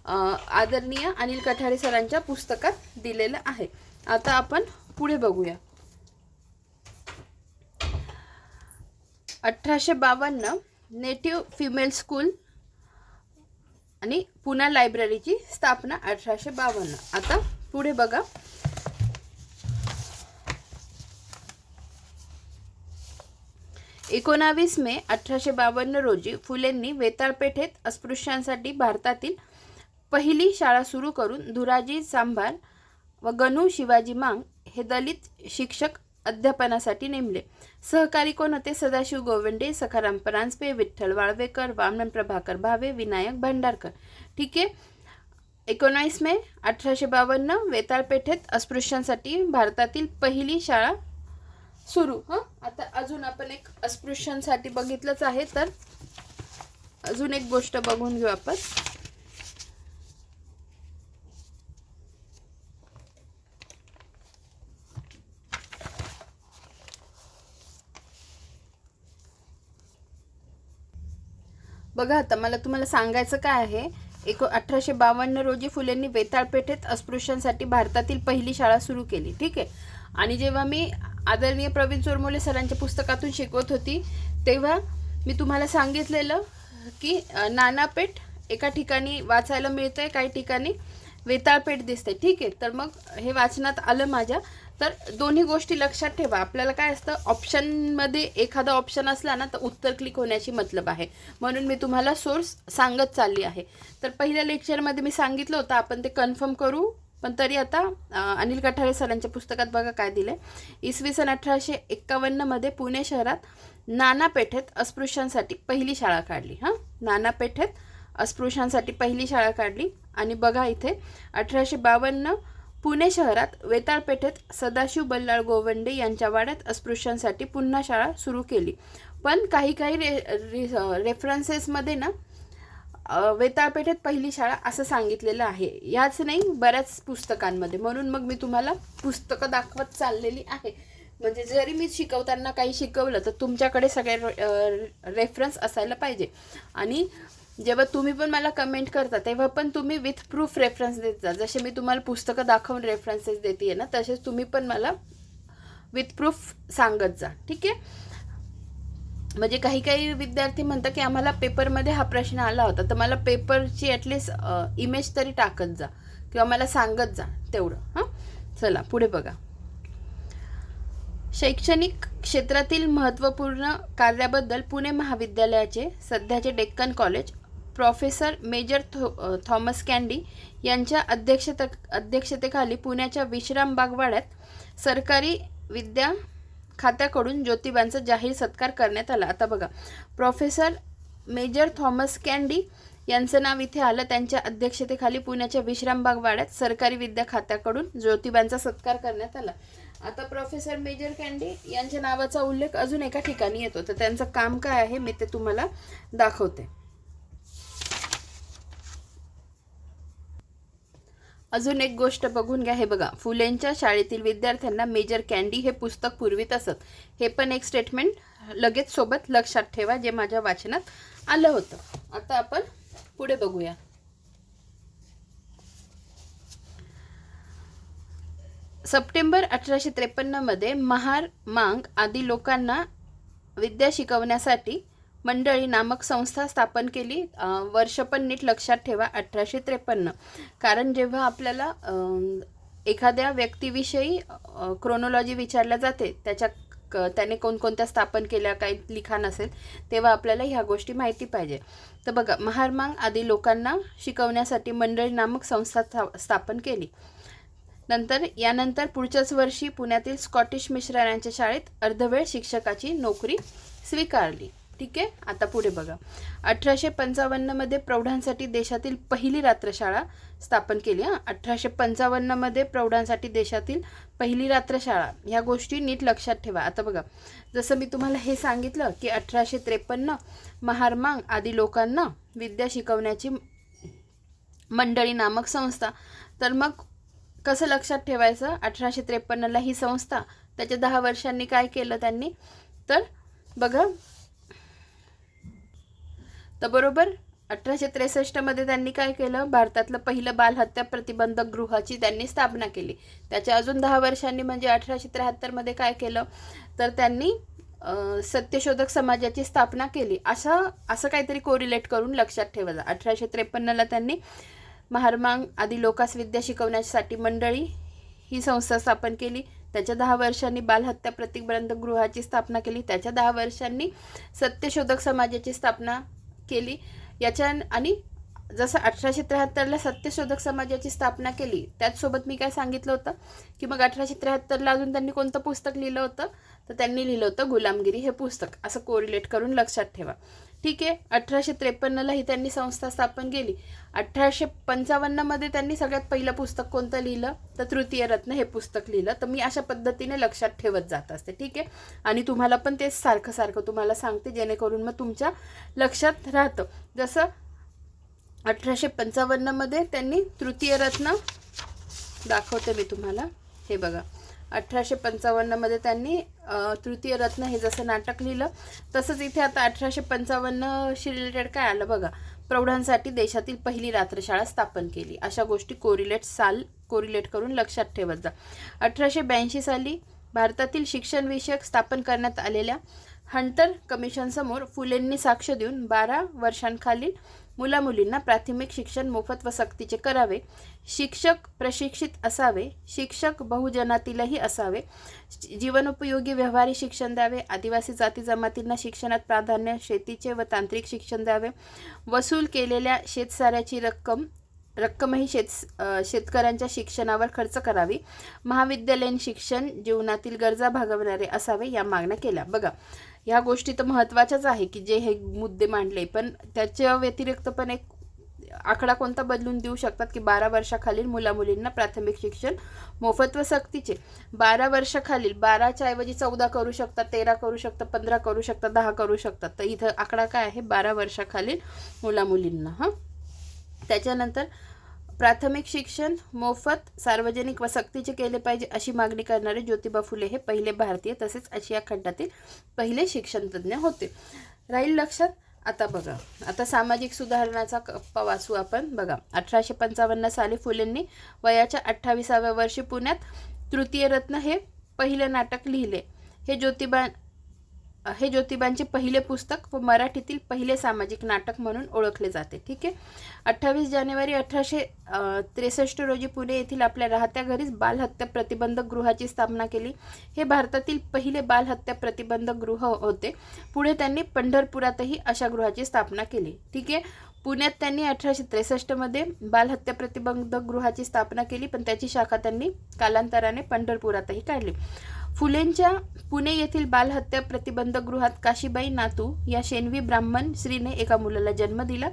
आदरणीय अनिल कठारे सरांच्या पुस्तकात दिलेलं आहे. आता आपण पुढे बघूया. 1852 नेटिव्ह फिमेल स्कूल आणि पुणे लायब्ररीची स्थापना 1852. आता पुढे बघा, 19 मे 1852 रोजी फुलेंनी वेताळ पेठेत अस्पृश्यांसाठी भारतातील पहिली शाळा सुरू करून धुराजी सांभार व गणू शिवाजी मांग हे दलित शिक्षक अध्यापनासाठी नेमले. सहकारी कोण होते? सदाशिव गोवंडे, सखाराम परांजपे, विठ्ठल वाळवेकर, वामन प्रभाकर भावे, विनायक भांडारकर. ठीक आहे. 19 मे 1852 वेताळ पेठेत अस्पृश्यांसाठी भारतातील पहिली शाळा सुरू. आता अजून आपण एक अस्पृश्यांसाठी बघितलंच आहे, तर अजून एक गोष्ट बघून घेऊ आपण. बघा, आता मला तुम्हाला सांगायचं काय आहे. 1852 रोजी फुलेंनी वेताळ पेठेत अस्पृश्यांसाठी भारतातील पहिली शाळा सुरू केली. ठीक आहे. आणि जेव्हा मी आदरणीय प्रवीण चोरमोले सरांच्या पुस्तकातून शिकवत होती, तेव्हा मी तुम्हाला सांगितलेलं की नानापेठ एका ठिकाणी वाचायला मिळतंय, काही ठिकाणी वेताळपेठ दिसते. ठीक आहे. तर मग हे वाचनात आलं माझ्या. तर दोन्ही गोष्टी लक्षात ठेवा. आपल्याला काय असतं, ऑप्शनमध्ये एखादा ऑप्शन असला ना तर उत्तर क्लिक होण्याची मतलब आहे, म्हणून मी तुम्हाला सोर्स सांगत चालली आहे. तर पहिल्या लेक्चरमध्ये मी सांगितलं होतं, आपण ते कन्फर्म करू. पण तरी आता अनिल कठारे सरांच्या पुस्तकात बघा काय दिलंय. इसवी सन 1851 पुणे शहरात नानापेठेत अस्पृश्यांसाठी पहिली शाळा काढली. नानापेठेत अस्पृश्यांसाठी पहिली शाळा काढली. आणि बघा इथे 1852 पुणे शहरात वेताळ पेठेत सदाशिव बल्लाळ गोवंडे यांच्या वाड्यात अस्पृश्यांसाठी पुन्हा शाळा सुरू केली. पण काही रेफरन्सेसमध्ये ना वेताळ पेठेत पहिली शाळा असं सांगितलेलं आहे. याच नाही, बऱ्याच पुस्तकांमध्ये. म्हणून मग मी तुम्हाला पुस्तकं दाखवत चाललेली आहे. म्हणजे जरी मी शिकवताना काही शिकवलं तर तुमच्याकडे सगळे रेफरन्स असायला पाहिजे. आणि जेव्हा तुम्ही पण मला कमेंट करता तेव्हा पण तुम्ही विथ प्रूफ रेफरन्स देत जा. जसे मी तुम्हाला पुस्तकं दाखवून रेफरन्सेस देते ना, तसेच तुम्ही पण मला विथ प्रूफ सांगत जा. ठीक आहे. म्हणजे काही विद्यार्थी म्हणतात की आम्हाला पेपरमध्ये हा प्रश्न आला होता, तर मला पेपरची ॲटलिस्ट इमेज तरी टाकत जा किंवा मला सांगत जा तेवढं. चला पुढे बघा. शैक्षणिक क्षेत्रातील महत्त्वपूर्ण कार्याबद्दल पुणे महाविद्यालयाचे सध्याचे Deccan college professor major Thomas Candy यांच्या अध्यक्षतेखाली पुण्याच्या विश्रामबाग वाड्यात सरकारी विद्या खात्याकडून ज्योतिबांचा जाहीर सत्कार करण्यात आला. आता बघा, प्रोफेसर मेजर थॉमस कँडी यांचं नाव इथे आलं. त्यांच्या अध्यक्षतेखाली पुण्याच्या विश्रामबाग वाड्यात सरकारी विद्या खात्याकडून ज्योतिबांचा सत्कार करण्यात आला. आता प्रोफेसर मेजर कँडी यांच्या नावाचा उल्लेख अजून एका ठिकाणी येतो, तर त्यांचं काम काय आहे मी ते तुम्हाला दाखवते. अजून एक गोष्ट बघून घ्या. हे बघा, फुलेंच्या शाळेतील विद्यार्थ्यांना मेजर कँडी हे पुस्तक पुरवित असत. हे पण एक स्टेटमेंट लगेच सोबत लक्षात ठेवा, जे माझ्या वाचनात आलं होतं. आता आपण पुढे बघूया. सप्टेंबर 1853 महार मांग आदी लोकांना विद्या शिकवण्यासाठी मंडळी नामक संस्था स्थापन केली. वर्ष पण नीट लक्षात ठेवा, 1853. कारण जेव्हा आपल्याला एखाद्या व्यक्तीविषयी क्रोनॉलॉजी विचारल्या जाते, त्याने कोणकोणत्या स्थापन केल्या, काही लिखाण असेल, तेव्हा आपल्याला ह्या गोष्टी माहिती पाहिजे. तर बघा, महारमांग आदी लोकांना शिकवण्यासाठी मंडळी नामक संस्था स्थापन केली. यानंतर पुढच्याच वर्षी पुण्यातील स्कॉटिश मिशनऱ्यांच्या शाळेत अर्धवेळ शिक्षकाची नोकरी स्वीकारली. ठीक आहे. आता पुढे बघा. 1855 प्रौढांसाठी देशातील पहिली रात्रशाळा स्थापन केली. 1855 प्रौढांसाठी देशातील पहिली रात्रशाळा. ह्या गोष्टी नीट लक्षात ठेवा. आता बघा, जसं मी तुम्हाला हे सांगितलं की 1853 महारमांग आदी लोकांना विद्या शिकवण्याची मंडळी नामक संस्था. तर मग कसं लक्षात ठेवायचं, 1853ला ही संस्था, त्याच्या 10 वर्षांनी काय केलं त्यांनी, तर बघा, तर बरोबर 1863 त्यांनी काय केलं, भारतातलं पहिलं बालहत्या प्रतिबंधक गृहाची त्यांनी स्थापना केली. त्याच्या अजून 10 वर्षांनी म्हणजे 1873 काय केलं, तर त्यांनी सत्यशोधक समाजाची स्थापना केली. असं काहीतरी कोरिलेट करून लक्षात ठेवायचं. 1853ला त्यांनी महारमांग आदी लोकांस विद्या शिकवण्यासाठी मंडळी ही संस्था स्थापन केली. त्याच्या 10 वर्षांनी बालहत्या प्रतिबंधक गृहाची स्थापना केली. त्याच्या 10 वर्षांनी सत्यशोधक समाजाची स्थापना केली. आणि जसं 1873ला सत्यशोधक समाजाची स्थापना केली, त्याचसोबत मी काय सांगितलं होतं की मग 1873ला अजून त्यांनी कोणतं पुस्तक लिहिलं होतं, तर त्यांनी लिहिलं होतं गुलामगिरी हे पुस्तक. असं कोरिलेट करून लक्षात ठेवा. ठीक आहे. 1853ला ही त्यांनी संस्था स्थापन केली. 1855मध्ये त्यांनी सगळ्यात पहिलं पुस्तक कोणतं लिहिलं, तर तृतीय रत्न हे पुस्तक लिहिलं. तर मी अशा पद्धतीने लक्षात ठेवत जात असते. ठीक आहे. आणि तुम्हाला पण तेच सारखं सारखं तुम्हाला सांगते, जेणेकरून मग तुमच्या लक्षात राहतं. जसं 1855मध्ये त्यांनी तृतीय रत्न दाखवते मी तुम्हाला, हे बघा. 1855मध्ये त्यांनी तृतीय रत्न हे जसं नाटक लिहिलं, तसंच इथे आता 1855शी रिलेटेड काय आलं बघा. प्रौढांसाठी देशातील पहिली रात्रशाळा स्थापन केली. अशा गोष्टी कोरिलेट करून लक्षात ठेवत जा. 1882 साली भारतातील शिक्षण विषयक स्थापन करण्यात आलेल्या हंटर कमिशनसमोर फुलेंनी साक्ष देऊन 12 वर्षांखालील मुलामुलींना प्राथमिक शिक्षण मोफत व सक्तीचे करावे, शिक्षक प्रशिक्षित असावे, शिक्षक बहुजनातीलही असावे, जीवनोपयोगी व्यवहारी शिक्षण द्यावे, आदिवासी जाती जमातींना शिक्षणात प्राधान्य, शेतीचे व तांत्रिक शिक्षण द्यावे, वसूल केलेल्या शेतसाऱ्याची रक्कमही शेतकऱ्यांच्या शिक्षणावर खर्च करावी, महाविद्यालयीन शिक्षण जीवनातील गरजा भागवणारे असावे, या मागण्या केल्या. बघा, ह्या गोष्टी तर महत्त्वाच्याच आहे की जे हे मुद्दे मांडले, पण त्याच्या व्यतिरिक्त पण एक आकडा कोणता बदलून देऊ शकतात की 12 वर्षाखालील मुलामुलींना प्राथमिक शिक्षण मोफत व सक्तीचे. 12 वर्षाखालील, 12च्या ऐवजी 14 करू शकतात, 13 करू शकतात, 15 करू शकतात, 10 करू शकतात. तर इथं आकडा काय आहे, 12 वर्षाखालील मुलामुलींना. त्याच्यानंतर प्राथमिक शिक्षण मोफत, सार्वजनिक व सक्तीचे केले पाहिजे अशी मागणी करणारे ज्योतिबा फुले हे पहिले भारतीय तसेच आशिया खंडातील पहिले शिक्षणतज्ञ होते. राहील लक्षात. आता बघा, आता सामाजिक सुधारणाचा कप्पा वाचू आपण. बघा, 1855 साली फुलेंनी वयाच्या 28व्या वर्षी पुण्यात तृतीय रत्न हे पहिले नाटक लिहिले. हे ज्योतिबांचे पहिले पुस्तक व मराठीतील पहिले सामाजिक नाटक म्हणून ओळखले जाते. ठीक आहे. 28 जानेवारी 1863 रोजी पुणे येथील आपल्या राहत्या घरीच बालहत्या प्रतिबंधक गृहाची स्थापना केली. हे भारतातील पहिले बालहत्या प्रतिबंधक गृह होते. पुढे त्यांनी पंढरपुरातही अशा गृहाची स्थापना केली. ठीक आहे. पुण्यात त्यांनी 1863मध्ये बालहत्या प्रतिबंधक गृहाची स्थापना केली, पण त्याची शाखा त्यांनी कालांतराने पंढरपुरातही काढली. फुलेंच्या पुणे येथील बालहत्या प्रतिबंधक गृहात काशीबाई नातू या शेनवी ब्राह्मण स्त्रीने एका मुलाला जन्म दिला.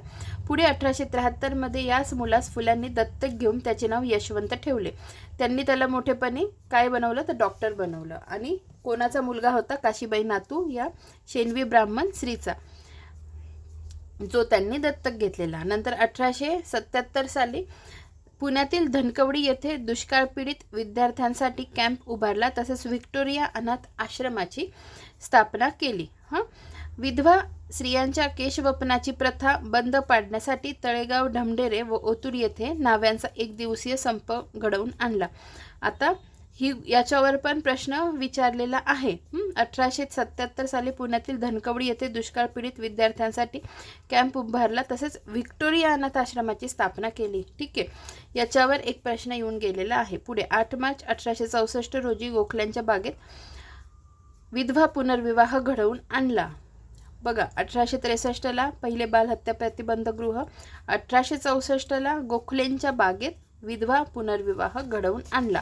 पुढे 1873मध्ये याच मुलास फुल्यांनी दत्तक घेऊन त्याचे नाव यशवंत ठेवले. त्यांनी त्याला मोठेपणी काय बनवलं, तर डॉक्टर बनवलं. आणि कोणाचा मुलगा होता, काशीबाई नातू या शेनवी ब्राह्मण स्त्रीचा, जो त्यांनी दत्तक घेतलेला. नंतर 1877 साली पुण्यातील धनकवडी येथे दुष्काळ पीडित विद्यार्थ्यांसाठी कॅम्प उभारला. तसेच व्हिक्टोरिया अनाथ आश्रमाची स्थापना केली. विधवा स्त्रियांच्या केशवपनाची प्रथा बंद पाडण्यासाठी तळेगाव, ढमढेरे व ओतूर येथे न्हाव्यांचा 1 दिवसीय संप घडवून आणला. आता याच्यावर पण प्रश्न विचारलेला आहे. 1877 साली पुण्यातील धनकवडी येथे दुष्काळ पीडित विद्यार्थ्यांसाठी कॅम्प उभारला. तसेच व्हिक्टोरिया अनाथ आश्रमाची स्थापना केली. ठीक आहे. याच्यावर एक प्रश्न येऊन गेलेला आहे. पुढे 8 मार्च 1864 रोजी गोखल्यांच्या बागेत विधवा पुनर्विवाह घडवून आणला. बघा, 1863ला पहिले बालहत्या प्रतिबंधक गृह, 1864ला गोखलेंच्या बागेत विधवा पुनर्विवाह घडवून आणला.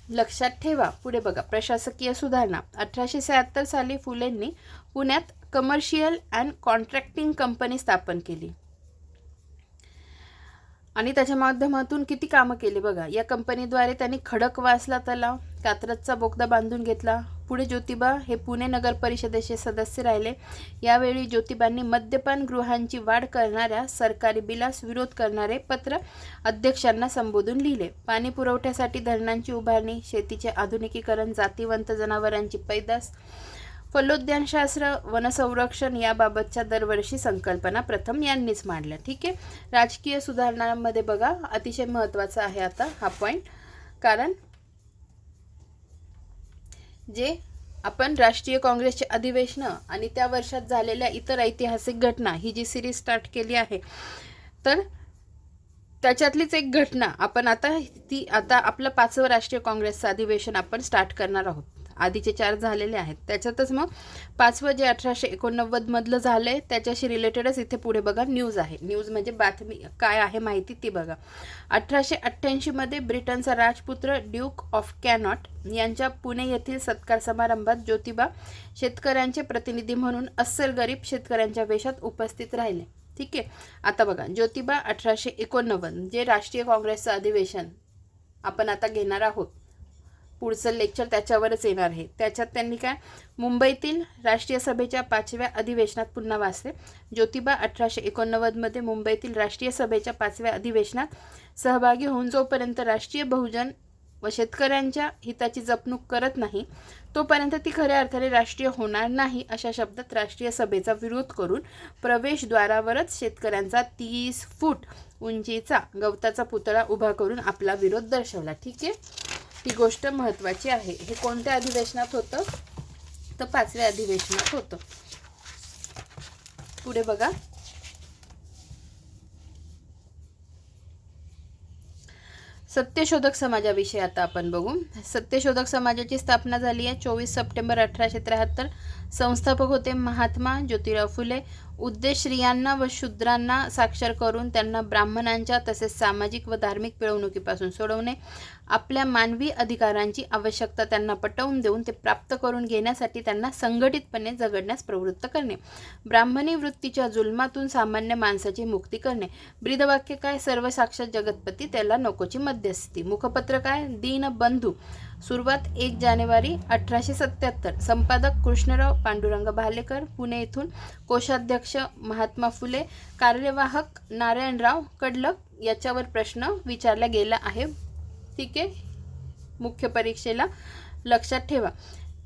लक्षात ठेवा. पुढे बघा, प्रशासकीय सुधारणा. 1876 साली फुलेंनी पुण्यात कमर्शियल अँड कॉन्ट्रॅक्टिंग कंपनी स्थापन केली आणि त्याच्या माध्यमातून किती कामं केली बघा. या कंपनीद्वारे त्यांनी खडकवासला तलाव, कात्रजचा बोगदा बांधून घेतला. पुढे ज्योतिबा हे पुणे नगर परिषदेचे सदस्य राहिले. यावेळी ज्योतिबांनी मद्यपान गृहांची वाढ करणाऱ्या सरकारी बिलास विरोध करणारे पत्र अध्यक्षांना संबोधून लिहिले. पाणी पुरवठ्यासाठी धरणांची उभारणी, शेतीचे आधुनिकीकरण, जातीवंत जनावरांची पैदास, फलोद्यानशास्त्र, वनसंरक्षण याबाबतच्या दरवर्षी संकल्पना प्रथम यांनीच मांडल्या. ठीक आहे. राजकीय सुधारणांमध्ये बघा, अतिशय महत्त्वाचा आहे आता हा पॉईंट, कारण जे आपण राष्ट्रीय काँग्रेसचे अधिवेशन आणि त्या वर्षात झालेल्या इतर ऐतिहासिक घटना ही जी सिरीज स्टार्ट केली आहे, तर त्याच्यातलीच एक घटना आपण आता आपलं 5वं राष्ट्रीय काँग्रेसचं अधिवेशन आपण स्टार्ट करणार आहोत. आधीचे 4 झालेले आहेत. त्याच्यातच मग 5वं जे 1889 मधलं झालंय त्याच्याशी रिलेटेडच इथे पुढे बघा न्यूज आहे. न्यूज म्हणजे बातमी काय आहे माहिती ती बघा. 1888 मध्ये ब्रिटनचा राजपुत्र ड्यूक ऑफ कॅनॉट यांच्या पुणे येथील सत्कार समारंभात ज्योतिबा शेतकऱ्यांचे प्रतिनिधी म्हणून अस्सल गरीब शेतकऱ्यांच्या वेशात उपस्थित राहिले. ठीक आहे. आता बघा ज्योतिबा 1889 जे राष्ट्रीय काँग्रेसचं अधिवेशन आपण आता घेणार आहोत, पुढचं लेक्चर त्याच्यावरच येणार आहे. त्याच्यात त्यांनी काय मुंबईतील राष्ट्रीय सभेच्या 5व्या अधिवेशनात पुन्हा वाचले. ज्योतिबा 1889 मध्ये मुंबईतील राष्ट्रीय सभेच्या 5व्या अधिवेशनात सहभागी होऊन जोपर्यंत राष्ट्रीय बहुजन व शेतकऱ्यांच्या हिताची जपणूक करत नाही तोपर्यंत ती खऱ्या अर्थाने राष्ट्रीय होणार नाही अशा शब्दात राष्ट्रीय सभेचा विरोध करून प्रवेशद्वारावरच शेतकऱ्यांचा 30 फूट उंचीचा गवताचा पुतळा उभा करून आपला विरोध दर्शवला. ठीक आहे. ती गोष्ट महत्त्वाची आहे. हे कोणत्या अधिवेशनात होतं तर 5व्या अधिवेशनात होतं. पुढे बघा. सत्यशोधक समाजाविषयी आता आपण बघू. सत्यशोधक समाजाची स्थापना झाली आहे 24 सप्टेंबर 1873. संस्थापक होते महात्मा ज्योतिराव फुले. उद्देश स्त्रियांना व शूद्रांना साक्षर करून त्यांना ब्राह्मणांच्या तसेच सामाजिक व धार्मिक पिळवणुकीपासून सोडवणे, आपल्या मानवी अधिकारांची आवश्यकता त्यांना पटवून देऊन ते प्राप्त करून घेण्यासाठी त्यांना संघटितपणे झगडण्यास प्रवृत्त करणे, ब्राह्मणी वृत्तीच्या जुलमातून सामान्य माणसाची मुक्ती करणे. ब्रीदवाक्य काय सर्व साक्षात जगतपती त्याला नकोची मध्यस्थी. मुखपत्र काय दीनबंधू. सुरुवात 1 जानेवारी 1877. संपादक कृष्णराव पांडुरंग भालेकर पुणे येथून. कोषाध्यक्ष महात्मा फुले. कार्यवाहक नारायणराव कडलक. याच्यावर प्रश्न विचारला गेला आहे. ठीक आहे. मुख्य परीक्षेला लक्षात ठेवा.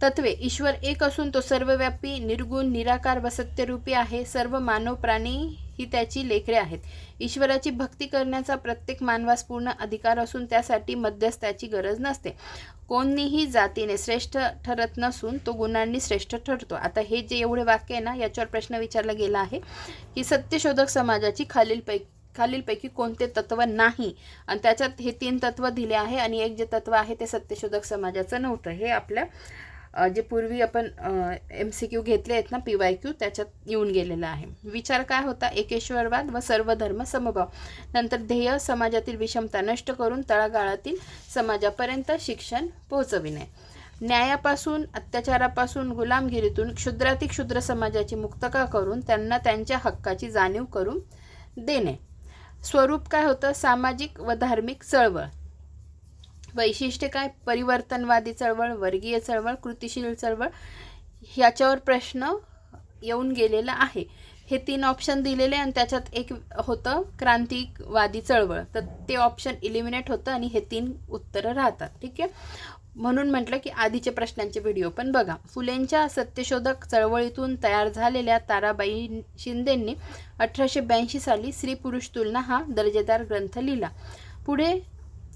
तत्वे. ईश्वर एक असून तो सर्वव्यापी निर्गुण निराकार व सत्यरूपी आहे. सर्व मानव प्राणी ही त्याची लेकरे आहेत. ईश्वराची भक्ती करण्याचा प्रत्येक मानवास पूर्ण अधिकार असून त्यासाठी मध्यस्थाची गरज नसते. कोणीही जातीने श्रेष्ठ ठरत नसून तो गुणांनी श्रेष्ठ ठरतो. आता हे जे एवढे वाक्य आहे ना याच्यावर प्रश्न विचारला गेला आहे की सत्यशोधक समाजाची खालीलपैकी कोणते तत्व नाही, आणि त्याच्यात हे 3 तत्व दिले आहे आणि एक जे तत्व आहे ते सत्यशोधक समाजाचं नव्हतं. हे आपल्या जे पूर्वी आपण MCQ घेतले आहेत ना PYQ त्याच्यात येऊन गेलेलं आहे. विचार काय होता एकेश्वरवाद व सर्वधर्म समभाव. नंतर ध्येय समाजातील विषमता नष्ट करून तळागाळातील समाजापर्यंत शिक्षण पोहोचविणे. न्यायापासून अत्याचारापासून गुलामगिरीतून क्षुद्राती क्षुद्र समाजाची मुक्तता करून त्यांना त्यांच्या हक्काची जाणीव करून देणे. स्वरूप काय होतं सामाजिक व धार्मिक चळवळ. वैशिष्ट्य काय परिवर्तनवादी चळवळ, वर्गीय चळवळ, कृतिशील चळवळ. ह्याच्यावर प्रश्न येऊन गेलेला आहे. हे 3 ऑप्शन दिलेले आणि त्याच्यात एक होतं क्रांतिवादी चळवळ, तर ते ऑप्शन इलिमिनेट होतं आणि हे 3 उत्तरं राहतात. ठीक आहे. म्हणून म्हटलं की आधीचे प्रश्नांचे व्हिडिओ पण बघा. फुलेंच्या सत्यशोधक चळवळीतून तयार झालेल्या ताराबाई शिंदेंनी 1882 साली स्त्री पुरुष तुलना हा दर्जेदार ग्रंथ लिहिला. पुढे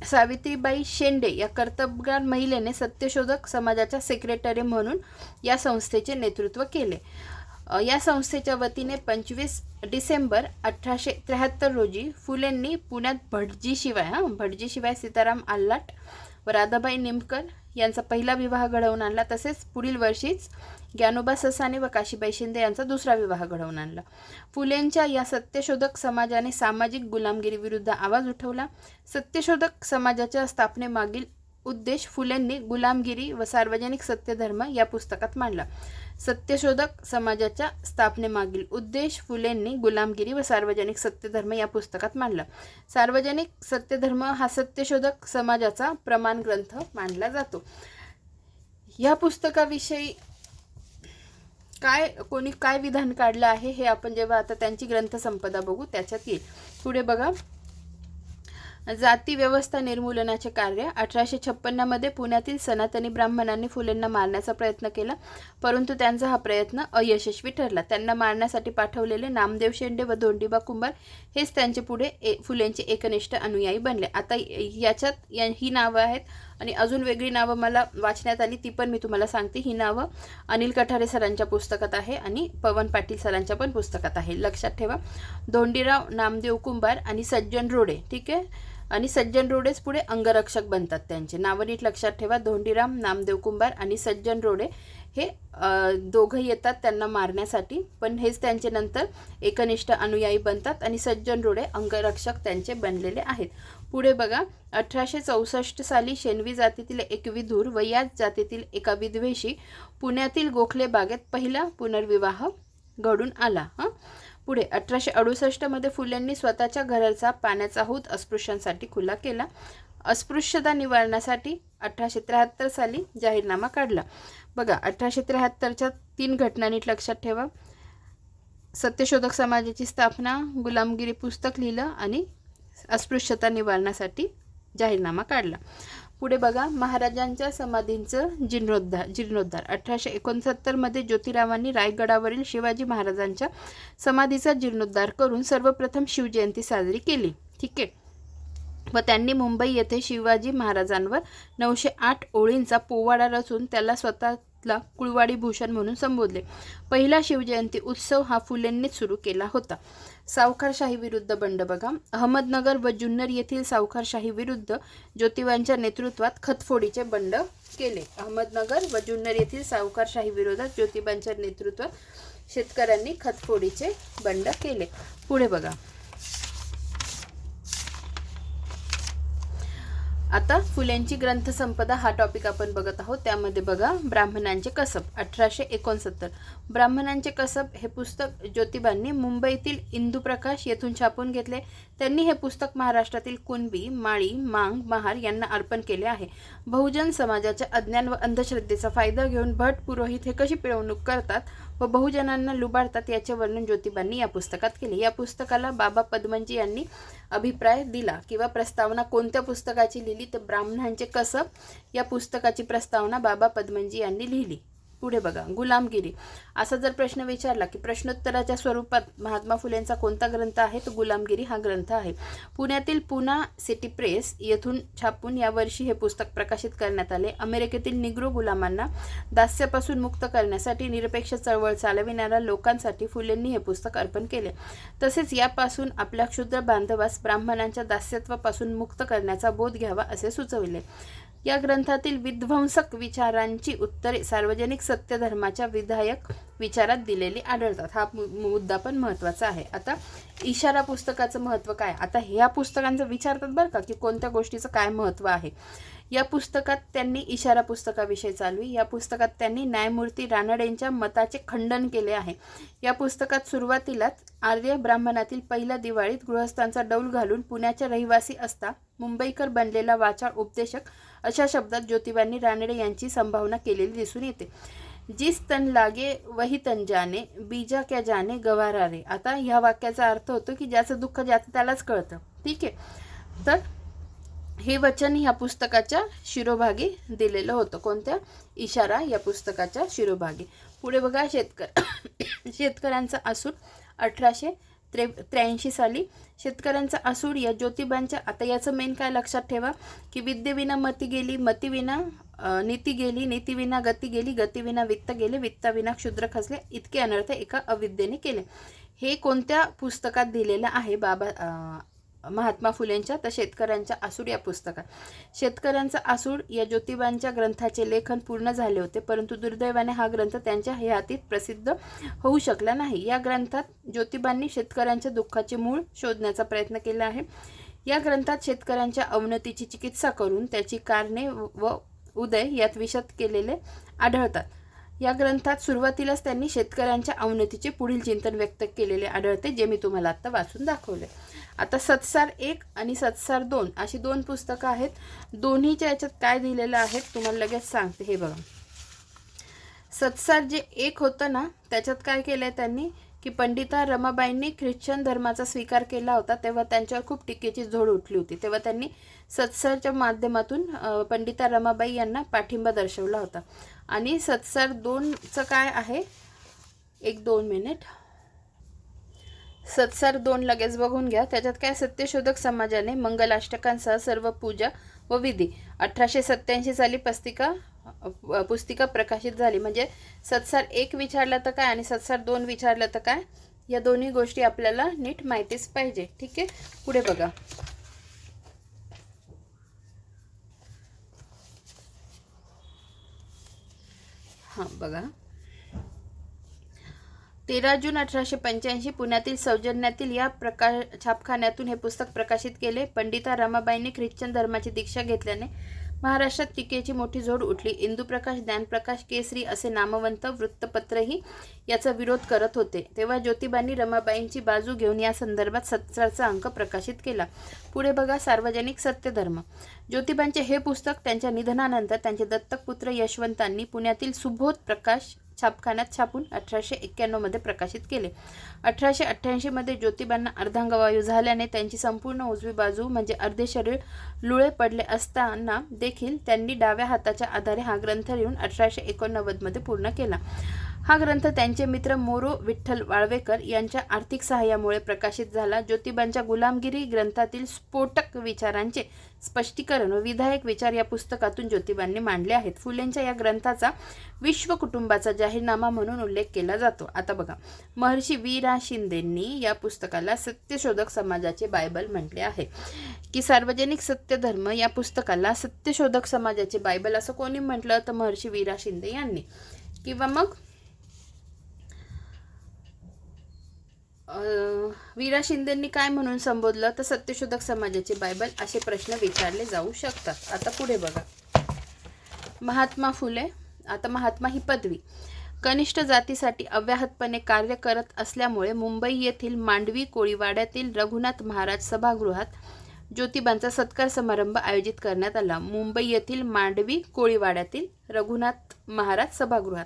सावित्रीबाई शेंडे या कर्तबगार महिलेने सत्यशोधक समाजाच्या सेक्रेटरी म्हणून या संस्थेचे नेतृत्व केले. या संस्थेच्या वतीने 25 डिसेंबर 1873 रोजी फुलेंनी पुण्यात भटजीशिवाय सीताराम आल्हाट व राधाबाई निमकर यांचा पहिला विवाह घडवून आणला. तसेच पुढील वर्षीच ज्ञानोबा ससाने व काशीबाई शिंदे यांचा दुसरा विवाह घडवून आणला. फुलेंच्या या सत्यशोधक समाजाने सामाजिक गुलामगिरी विरुद्ध आवाज उठवला. सत्यशोधक समाजाच्या स्थापनेमागील उद्देश फुलेंनी गुलामगिरी व सार्वजनिक सत्यधर्म या पुस्तकात मांडला. सत्यशोधक समाजाच्या स्थापनेमागील उद्देश फुलेंनी गुलामगिरी व सार्वजनिक सत्यधर्म या पुस्तकात मांडला. सार्वजनिक सत्यधर्म हा सत्यशोधक समाजाचा प्रमाण ग्रंथ मानला जातो. या पुस्तकाविषयी कोणी काय विधान काढलं आहे हे आपण जेव्हा आता त्यांची ग्रंथसंपदा बघू त्याच्यात येईल. पुढे बघा. जाती व्यवस्था निर्मूलनाचे कार्य. 1856 मध्ये पुण्यातील सनातनी ब्राह्मणांनी फुलेंना मारण्याचा प्रयत्न केला, परंतु त्यांचा हा प्रयत्न अयशस्वी ठरला. त्यांना मारण्यासाठी पाठवलेले नामदेव शेंडे व धोंडीबा कुंभार हेच त्यांचे पुढे फुलेंचे एकनिष्ठ अनुयायी बनले. आता याच्यात ही नावं आहेत आणि अजून वेगळी नावं मला वाचण्यात आली, ती पण मी तुम्हाला सांगते. ही नावं अनिल कठारे सरांच्या पुस्तकात आहे आणि पवन पाटील सरांच्या पण पुस्तकात आहे. लक्षात ठेवा. धोंडीराव नामदेव कुंभार आणि सज्जन रोडे. ठीक आहे. आणि सज्जन रोडेच पुढे अंगरक्षक बनतात. त्यांचे नावं नीट लक्षात ठेवा. धोंडीराम नामदेव कुंभार आणि सज्जन रोडे हे दोघं येतात त्यांना मारण्यासाठी, पण हेच त्यांचे नंतर एकनिष्ठ अनुयायी बनतात आणि सज्जन रोडे अंगरक्षक त्यांचे बनलेले आहेत. पुढे बघा, 1864 साली शेणवी जातीतील एक विधूर व याच जातीतील एका विधवेशी पुण्यातील गोखले बागेत पहिला पुनर्विवाह घडून आला. पुढे 1868 मध्ये फुलेंनी स्वतःच्या घराचा पाण्याचा हौद अस्पृश्यांसाठी खुला केला. अस्पृश्यता निवारणासाठी 1873 साली जाहीरनामा काढला. बघा, 1873च्या 3 घटना नीट लक्षात ठेवा. सत्यशोधक समाजाची स्थापना, गुलामगिरी पुस्तक लिहिलं आणि अस्पृश्यता निवारणासाठी जाहीरनामा काढला. पुढे बघा, महाराजांच्या समाधींचं जीर्णोद्धार 1869 मध्ये ज्योतिरावांनी रायगडावरील शिवाजी महाराजांच्या समाधीचा जीर्णोद्धार करून सर्वप्रथम शिवजयंती साजरी केली. ठीक आहे. व त्यांनी मुंबई येथे शिवाजी महाराजांवर 908 ओळींचा पोवाडा रचून त्याला स्वतःला कुळवाडी भूषण म्हणून संबोधले. पहिला शिवजयंती उत्सव हा फुलेंनीच सुरू केला होता. सावकारशाही विरुद्ध बंड बघा, अहमदनगर व जुन्नर येथील सावकारशाही विरुद्ध ज्योतिबांच्या नेतृत्वात खतफोडीचे बंड केले. अहमदनगर व जुन्नर येथील सावकारशाही विरोधात ज्योतिबांच्या नेतृत्वात शेतकऱ्यांनी खतफोडीचे बंड केले. पुढे बघा, आता फुलेंची ग्रंथसंपदा हा टॉपिक आपण बघत आहोत. त्यामध्ये बघा, ब्राह्मणांचे कसब 1869. ब्राह्मणांचे कसब हे पुस्तक ज्योतिबांनी मुंबईतील इंदुप्रकाश येथून छापून घेतले. त्यांनी हे पुस्तक महाराष्ट्रातील कुणबी, माळी, मांग, महार यांना अर्पण केले आहे. बहुजन समाजाच्या अज्ञान व अंधश्रद्धेचा फायदा घेऊन भट पुरोहित हे कशी पिळवणूक करतात व बहुजनांना लुबाडतात याचे वर्णन ज्योतिबांनी या पुस्तकात केले. या पुस्तकाला बाबा पदमनजी यांनी अभिप्राय दिला किंवा प्रस्तावना कोणत्या पुस्तकाची लिहिली तर ब्राह्मणांचे कसब या पुस्तकाची प्रस्तावना बाबा पदमनजी यांनी लिहिली. पुढे बघा, गुलामगिरी असा जर प्रश्न विचारला की प्रश्नोत्तराच्या स्वरूपात महात्मा फुलेंचा कोणता ग्रंथ आहे तर गुलामगिरी हा ग्रंथ आहे. पुण्यातील पुना सिटी प्रेस येथून छापून यावर्षी हे पुस्तक प्रकाशित करण्यात आले. अमेरिकेतील निग्रो गुलामांना दास्यापासून मुक्त करण्यासाठी निरपेक्ष चळवळ चालविणाऱ्या लोकांसाठी फुलेंनी हे पुस्तक अर्पण केले. तसेच यापासून आपल्या क्षुद्र बांधवास ब्राह्मणांच्या दास्यत्वापासून मुक्त करण्याचा बोध घ्यावा असे सुचविले. या ग्रंथातील विध्वंसक विचारांची उत्तरे सार्वजनिक सत्यधर्माच्या विधायक विचारात दिलेली आढळतात. हा मुद्दा पण महत्त्वाचा आहे. आता इशारा पुस्तकाचं महत्त्व काय, आता ह्या पुस्तकांचं विचारतात बरं का की कोणत्या गोष्टीचं काय महत्त्व आहे. या पुस्तकात त्यांनी इशारा पुस्तकाविषयी चालवी. या पुस्तकात त्यांनी न्यायमूर्ती रानडेंच्या मताचे खंडन केले आहे. या पुस्तकात सुरुवातीलाच आर्य ब्राह्मणातील पहिल्या दिवाळीत गृहस्थांचा डौल घालून पुण्याच्या रहिवासी असता मुंबईकर बनलेला वाचाळ उपदेशक अशा शब्दात ज्योतिबांनी रानडे यांची संभावना केलेली दिसून येते. जिस तन लागे वही तन जाने, बीजा क्या जाने गवारा रे. आता ह्या वाक्याचा अर्थ होतो की ज्याचं दुःख ज्याचं त्यालाच कळतं. ठीक आहे. तर हे वचन ह्या पुस्तकाच्या शिरोभागी दिलेलं होतं. कोणत्या, इशारा या पुस्तकाच्या शिरोभागी. पुढे बघा, शेतकऱ्यांचा असूड 1883 साली. शेतकऱ्यांचा असूड या ज्योतिबांच्या, आता याचं मेन काय लक्षात ठेवा की विद्येविना मती गेली, मतीविना नीती गेली, नीतीविना गती गेली, गतीविना वित्त गेले, वित्ताविना क्षुद्र खचले, इतके अनर्थ एका अविद्येने केले. हे कोणत्या पुस्तकात दिलेलं आहे, बाबा महात्मा फुलेंच्या तर शेतकऱ्यांच्या आसूड या पुस्तकात. शेतकऱ्यांचा आसूड या ज्योतिबांच्या ग्रंथाचे लेखन पूर्ण झाले होते, परंतु दुर्दैवाने हा ग्रंथ त्यांच्या हयातीत प्रसिद्ध होऊ शकला नाही. या ग्रंथात ज्योतिबांनी शेतकऱ्यांच्या दुःखाचे मूळ शोधण्याचा प्रयत्न केला आहे. या ग्रंथात शेतकऱ्यांच्या अवनतीची चिकित्सा करून त्याची कारणे व उदय यात विशद केलेले आढळतात. या ग्रंथात सुरुवातीलाच त्यांनी शेतकऱ्यांच्या अवनतीचे पुढील चिंतन व्यक्त केलेले आढळते, जे मी तुम्हाला आता वाचून दाखवले. आता सत्सार 1 आणि सत्सार 2 अशी 2 पुस्तकं आहेत. दोन्हीच्या याच्यात काय दिलेलं आहे तुम्हाला लगेच सांगते. हे बघा, सत्सार जे 1 होतं ना त्याच्यात काय केलंय त्यांनी की पंडिता रमाबाईंनी ख्रिश्चन धर्माचा स्वीकार केला होता, तेव्हा त्यांच्यावर खूप टीकेची झोड उठली होती. तेव्हा त्यांनी सत्सारच्या माध्यमातून पंडिता रमाबाई यांना पाठिंबा दर्शवला होता. आणि सत्सार 2चं काय आहे, 1-2 मिनिट. सत्सार 2 लगेच बघून घ्या. त्याच्यात काय, सत्यशोधक समाजाने मंगलाष्टकांसह सर्व पूजा व विधी 1887 साली पुस्तिका प्रकाशित झाली. म्हणजे सत्सार 1 विचारलं तर काय आणि सत्सार 2 विचारलं तर काय, या दोन्ही गोष्टी आपल्याला नीट माहितीच पाहिजे. ठीक आहे. पुढे बघा, हां बघा, 13 जून 1885 पुण्यातील सौजन्यातील या छापखान्यातून हे पुस्तक प्रकाशित केले. पंडिता रमाबाईंनी ख्रिश्चन धर्माची दीक्षा घेतल्याने महाराष्ट्रात टीकेची मोठी झोड उठली. इंदुप्रकाश, ज्ञानप्रकाश, केसरी असे नामवंत वृत्तपत्रही याचा विरोध करत होते. तेव्हा ज्योतिबांनी रमाबाईंची बाजू घेऊन या संदर्भात 17चा अंक प्रकाशित केला. पुढे बघा, सार्वजनिक सत्यधर्म. ज्योतिबांचे हे पुस्तक त्यांच्या निधनानंतर त्यांचे दत्तक पुत्र यशवंतांनी पुण्यातील सुबोध प्रकाश छापखान्यात छापून 1891 मध्ये प्रकाशित केले. 1888 मध्ये ज्योतिबांना अर्धांगवायू झाल्याने त्यांची संपूर्ण उजवी बाजू म्हणजे अर्धे शरीर लुळे पडले असताना देखील त्यांनी डाव्या हाताच्या आधारे हा ग्रंथ लिहून 1889 मध्ये पूर्ण केला. हा ग्रंथ त्यांचे मित्र मोरो विठ्ठल वाळवेकर यांच्या आर्थिक सहाय्यामुळे प्रकाशित झाला. ज्योतिबांच्या गुलामगिरी ग्रंथातील स्फोटक विचारांचे स्पष्टीकरण व विधायक विचार या पुस्तकातून ज्योतिबांनी मांडले आहेत. फुलेंच्या या ग्रंथाचा विश्व कुटुंबाचा जाहीरनामा म्हणून उल्लेख केला जातो. आता बघा, महर्षी वि रा शिंदेंनी या पुस्तकाला सत्यशोधक समाजाचे बायबल म्हटले आहे. की सार्वजनिक सत्यधर्म या पुस्तकाला सत्यशोधक समाजाचे बायबल असं कोणी म्हटलं तर महर्षी वि रा शिंदे यांनी. किंवा मग वि रा शिंदेंनी काय म्हणून संबोधलं तर सत्यशोधक समाजाचे बायबल असे प्रश्न विचारले जाऊ शकतात. आता पुढे बघा, महात्मा फुले. आता महात्मा ही पदवी कनिष्ठ जातीसाठी अव्याहतपणे कार्य करत असल्यामुळे मुंबई येथील मांडवी कोळीवाड्यातील रघुनाथ महाराज सभागृहात ज्योतिबांचा सत्कार समारंभ आयोजित करण्यात आला. मुंबई येथील मांडवी कोळीवाड्यातील रघुनाथ महाराज सभागृहात.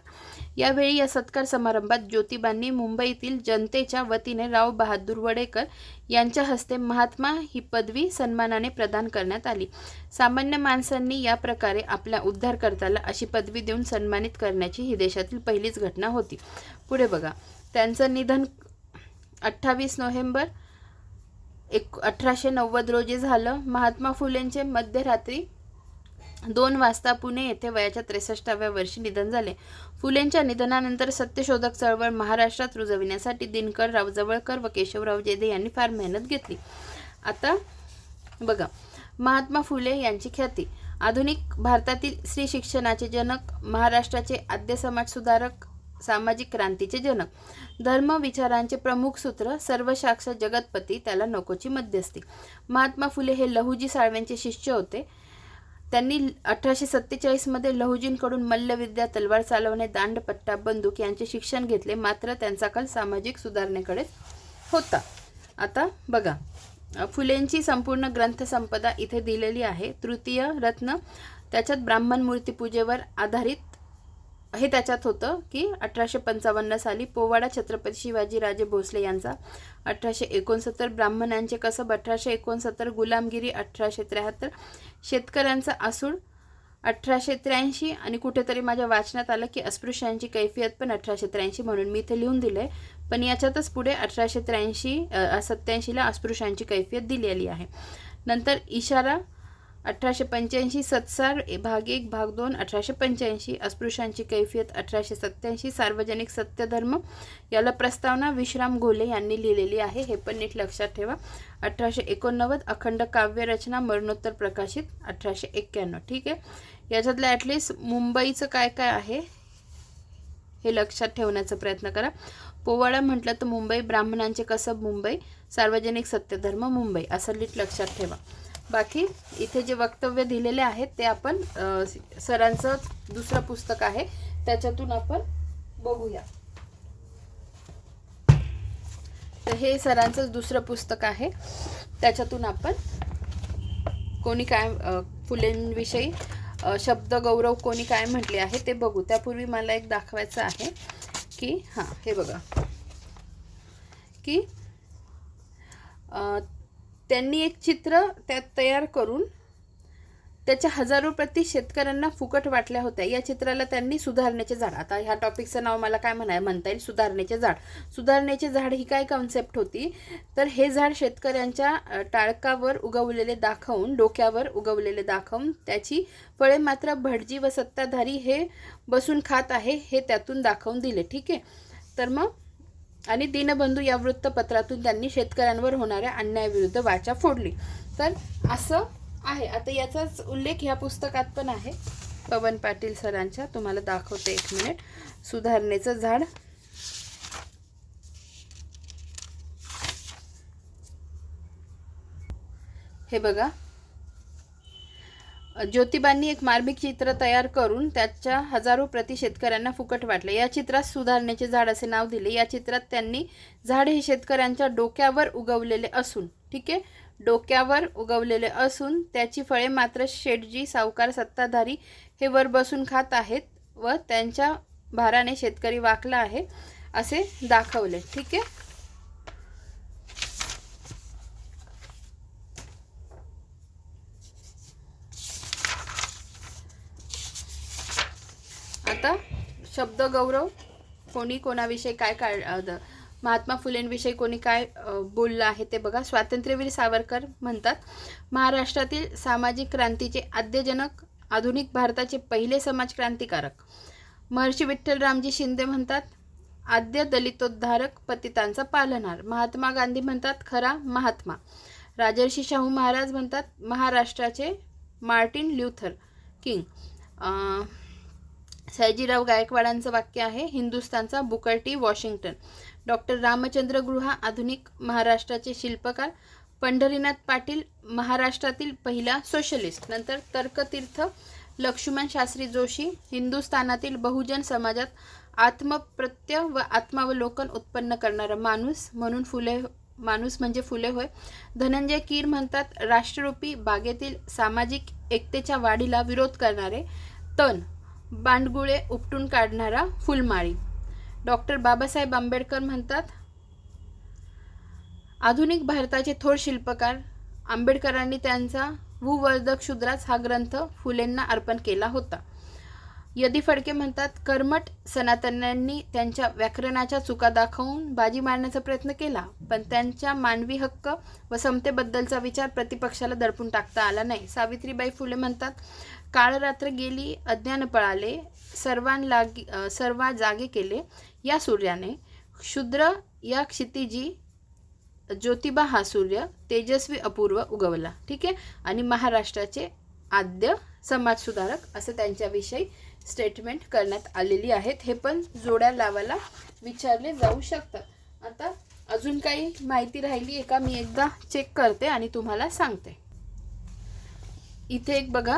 यावेळी या सत्कार समारंभात ज्योतिबांनी मुंबईतील जनतेच्या वतीने राव बहादूर वडेकर यांच्या हस्ते महात्मा ही पदवी सन्मानाने प्रदान करण्यात आली. सामान्य माणसांनी या प्रकारे आपल्या उद्धारकर्त्याला अशी पदवी देऊन सन्मानित करण्याची ही देशातील पहिलीच घटना होती. पुढे बघा, त्यांचं निधन 28 नोव्हेंबर 1890 रोजी झालं. महात्मा फुलेंचे मध्यरात्री 2 वाजता पुणे येथे वयाच्या 63व्या वर्षी निधन झाले. फुलेंच्या निधनानंतर सत्यशोधक चळवळ महाराष्ट्रात रुजविण्यासाठी दिनकरराव जवळकर व केशवराव जेधे यांनी फार मेहनत घेतली. आता बघा, महात्मा फुले यांची ख्याती. आधुनिक भारतातील स्त्री शिक्षणाचे जनक, महाराष्ट्राचे आद्य समाजसुधारक, सामाजिक क्रांतीचे जनक, धर्म विचारांचे प्रमुख सूत्र, सर्वसाक्ष जगतपती, त्याला नकोची मध्यस्थी. महात्मा फुले हे लहुजी साळवेंचे शिष्य होते. त्यांनी 1847 मध्ये लहुजींकडून मल्लविद्या, तलवार चालवणे, दांडपट्टा, बंदूक यांचे शिक्षण घेतले. मात्र त्यांचा कल सामाजिक सुधारणेकडेच होता. आता बघा, फुलेंची संपूर्ण ग्रंथसंपदा इथे दिलेली आहे. तृतीय रत्न त्याच्यात ब्राह्मण मूर्तीपूजेवर आधारित हे त्याच्यात होतं की 1855 साली पोवाडा छत्रपती शिवाजीराजे भोसले यांचा, 1869 ब्राह्मणांचे कसब, 1869 गुलामगिरी, 1873 शेतकऱ्यांचा आसूड, 1883 आणि कुठेतरी माझ्या वाचनात आलं की अस्पृश्यांची कैफियत पण 1883 म्हणून मी इथे लिहून दिलंय, पण याच्यातच पुढे 1887ला अस्पृश्यांची कैफियत दिलेली आहे. नंतर इशारा 1885, सत्सार भाग 1 भाग 2 1885, अस्पृश्यांची कैफियत 1887, सार्वजनिक सत्यधर्म याला प्रस्तावना विश्राम घोले यांनी लिहिलेली आहे, हे पण नीट लक्षात ठेवा. 1889 अखंड काव्य रचना मरणोत्तर प्रकाशित 1891. ठीक आहे, याच्यातलं ॲटलिस्ट मुंबईचं काय काय आहे हे लक्षात ठेवण्याचा प्रयत्न करा. पोवाडा म्हटलं तर मुंबई, ब्राह्मणांचे कसब मुंबई, सार्वजनिक सत्यधर्म मुंबई, असं नीट लक्षात ठेवा. बाकी इथे जे वक्तव्य दिलेले आहेत ते आपण सरांचं दुसरं पुस्तक आहे त्याच्यातून आपण बघूया. तर हे सरांचं दुसरं पुस्तक आहे, त्याच्यातून आपण कोणी काय फुलेंविषयी शब्द गौरव कोणी काय म्हटले आहे ते बघू. त्यापूर्वी मला एक दाखवायचं आहे की हां, हे बघा की त्यांनी एक चित्र त्यात तयार करून त्याच्या हजारो प्रती शेतकऱ्यांना फुकट वाटल्या होत्या. या चित्राला त्यांनी सुधारण्याचे झाड, आता ह्या टॉपिकचं नाव मला काय म्हणता येईल, सुधारण्याचे झाड. सुधारण्याचे झाड ही काय कॉन्सेप्ट होती, तर हे झाड शेतकऱ्यांच्या टाळकावर उगवलेले दाखवून, डोक्यावर उगवलेले दाखवून त्याची फळे मात्र भटजी व सत्ताधारी हे बसून खात आहे हे त्यातून दाखवून दिले. ठीक आहे, तर मग आणि दीनबंधू या वृत्तपत्रातून त्यांनी शेतकऱ्यांवर होणाऱ्या अन्यायाविरुद्ध वाचा फोडली. तर असं आहे. आता याचाच उल्लेख ह्या पुस्तकात पण आहे. पवन पाटील सरांच्या, तुम्हाला दाखवते 1 मिनिट. सुधारणेचं झाड. हे बघा, ज्योतिबांनी एक मार्मिक चित्र तयार करून त्याच्या हजारो प्रति शेतकऱ्यांना फुकट वाटले. या चित्रास सुधारणेचे झाड असे नाव दिले. या चित्रात त्यांनी झाड हे शेतकऱ्यांच्या डोक्यावर उगवलेले असून, ठीक आहे, डोक्यावर उगवलेले असून त्याची फळे मात्र शेठजी, सावकार, सत्ताधारी हे वर बसून खात आहेत व त्यांच्या भाराने शेतकरी वाकला आहे असे दाखवले. ठीक आहे. आता शब्द गौरव, कोणी कोणाविषयी काय महात्मा फुलेंविषयी कोणी काय बोललं आहे ते बघा. स्वातंत्र्यवीर सावरकर म्हणतात, महाराष्ट्रातील सामाजिक क्रांतीचे आद्यजनक, आधुनिक भारताचे पहिले समाज क्रांतिकारक. महर्षी विठ्ठलरामजी शिंदे म्हणतात, आद्य दलितोद्धारक, पतितांचा पालनहार. महात्मा गांधी म्हणतात, खरा महात्मा. राजर्षी शाहू महाराज म्हणतात, महाराष्ट्राचे मार्टिन ल्यूथर किंग. सयाजीराव गायकवाडांचं वाक्य आहे, हिंदुस्थानचा Booker T Washington. Doctor Ramchandra Guha, आधुनिक महाराष्ट्राचे शिल्पकार. पंढरीनाथ पाटील, महाराष्ट्रातील पहिला सोशलिस्ट. नंतर तर्कतीर्थ लक्ष्मण शास्त्री जोशी, हिंदुस्थानातील बहुजन समाजात आत्मप्रत्यय व आत्मावलोकन उत्पन्न करणारा माणूस म्हणून माणूस म्हणजे फुले होय. धनंजय कीर म्हणतात, राष्ट्ररूपी बागेतील सामाजिक एकतेच्या वाढीला विरोध करणारे तण, बांडगुळे उपटून काढणारा फुलमाळी. डॉक्टर बाबासाहेब आंबेडकर म्हणतात, आधुनिक भारताचे थोर शिल्पकार. आंबेडकरांनी त्यांचा भूवर्धक शूद्रास हा ग्रंथ फुलेंना अर्पण केला होता. यदी फडके म्हणतात, कर्मठ सनातन्यांनी त्यांच्या व्याकरणाच्या चुका दाखवून बाजी मारण्याचा प्रयत्न केला, पण त्यांच्या मानवी हक्क व समतेबद्दलचा विचार प्रतिपक्षाला दडपून टाकता आला नाही. सावित्रीबाई फुले म्हणतात, काळ रात्र गेली, अज्ञान पळाले, सर्वा जागे केले या सूर्याने. शूद्र या क्षितिजी ज्योतिबा हा सूर्य तेजस्वी अपूर्व उगवला. ठीक आहे. आणि महाराष्ट्राचे आद्य समाजसुधारक असं त्यांच्याविषयी स्टेटमेंट करण्यात आलेली आहेत. हे पण जोड्या लावायला विचारले जाऊ शकतात. आता अजून काही माहिती राहिली आहे का, मी एकदा चेक करते आणि तुम्हाला सांगते. इथे एक बघा,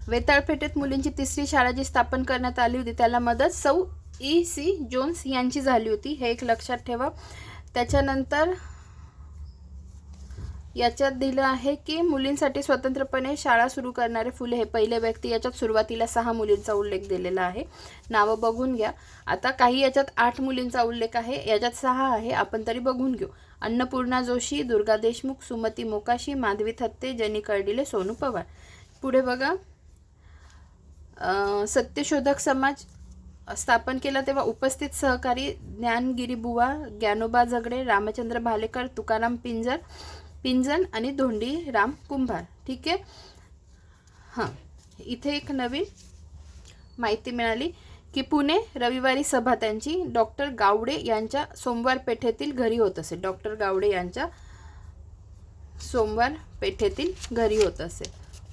वेताळपेठेत मुलींची तिसरी शाळा जी स्थापन करण्यात आली होती त्याला मदत सौ E.C. जोन्स यांची झाली होती, हे एक लक्षात ठेवा. त्याच्यानंतर याच्यात दिलं आहे की मुलींसाठी स्वतंत्रपणे शाळा सुरू करणारे फुले हे पहिले व्यक्ती. याच्यात सुरुवातीला 6 मुलींचा उल्लेख दिलेला आहे, नावं बघून घ्या. आता काही याच्यात 8 मुलींचा उल्लेख आहे, याच्यात 6 आहे, आपण तरी बघून घेऊ. अन्नपूर्णा जोशी, दुर्गा देशमुख, सुमती मोकाशी, माधवी थत्ते, जनी कर्डिले, सोनू पवार. पुढे बघा, सत्यशोधक समाज स्थापन केला तेव्हा उपस्थित सहकारी ज्ञानगिरी बुवा, ज्ञानोबा झगडे, रामचंद्र भालेकर, तुकाराम पिंजन आणि धोंडी राम कुंभार. ठीक आहे. हां, इथे एक नवीन माहिती मिळाली की पुणे रविवारी सभा त्यांची डॉक्टर गावडे यांच्या सोमवार पेठेतील घरी होत असे. डॉक्टर गावडे यांच्या सोमवार पेठेतील घरी होत असे.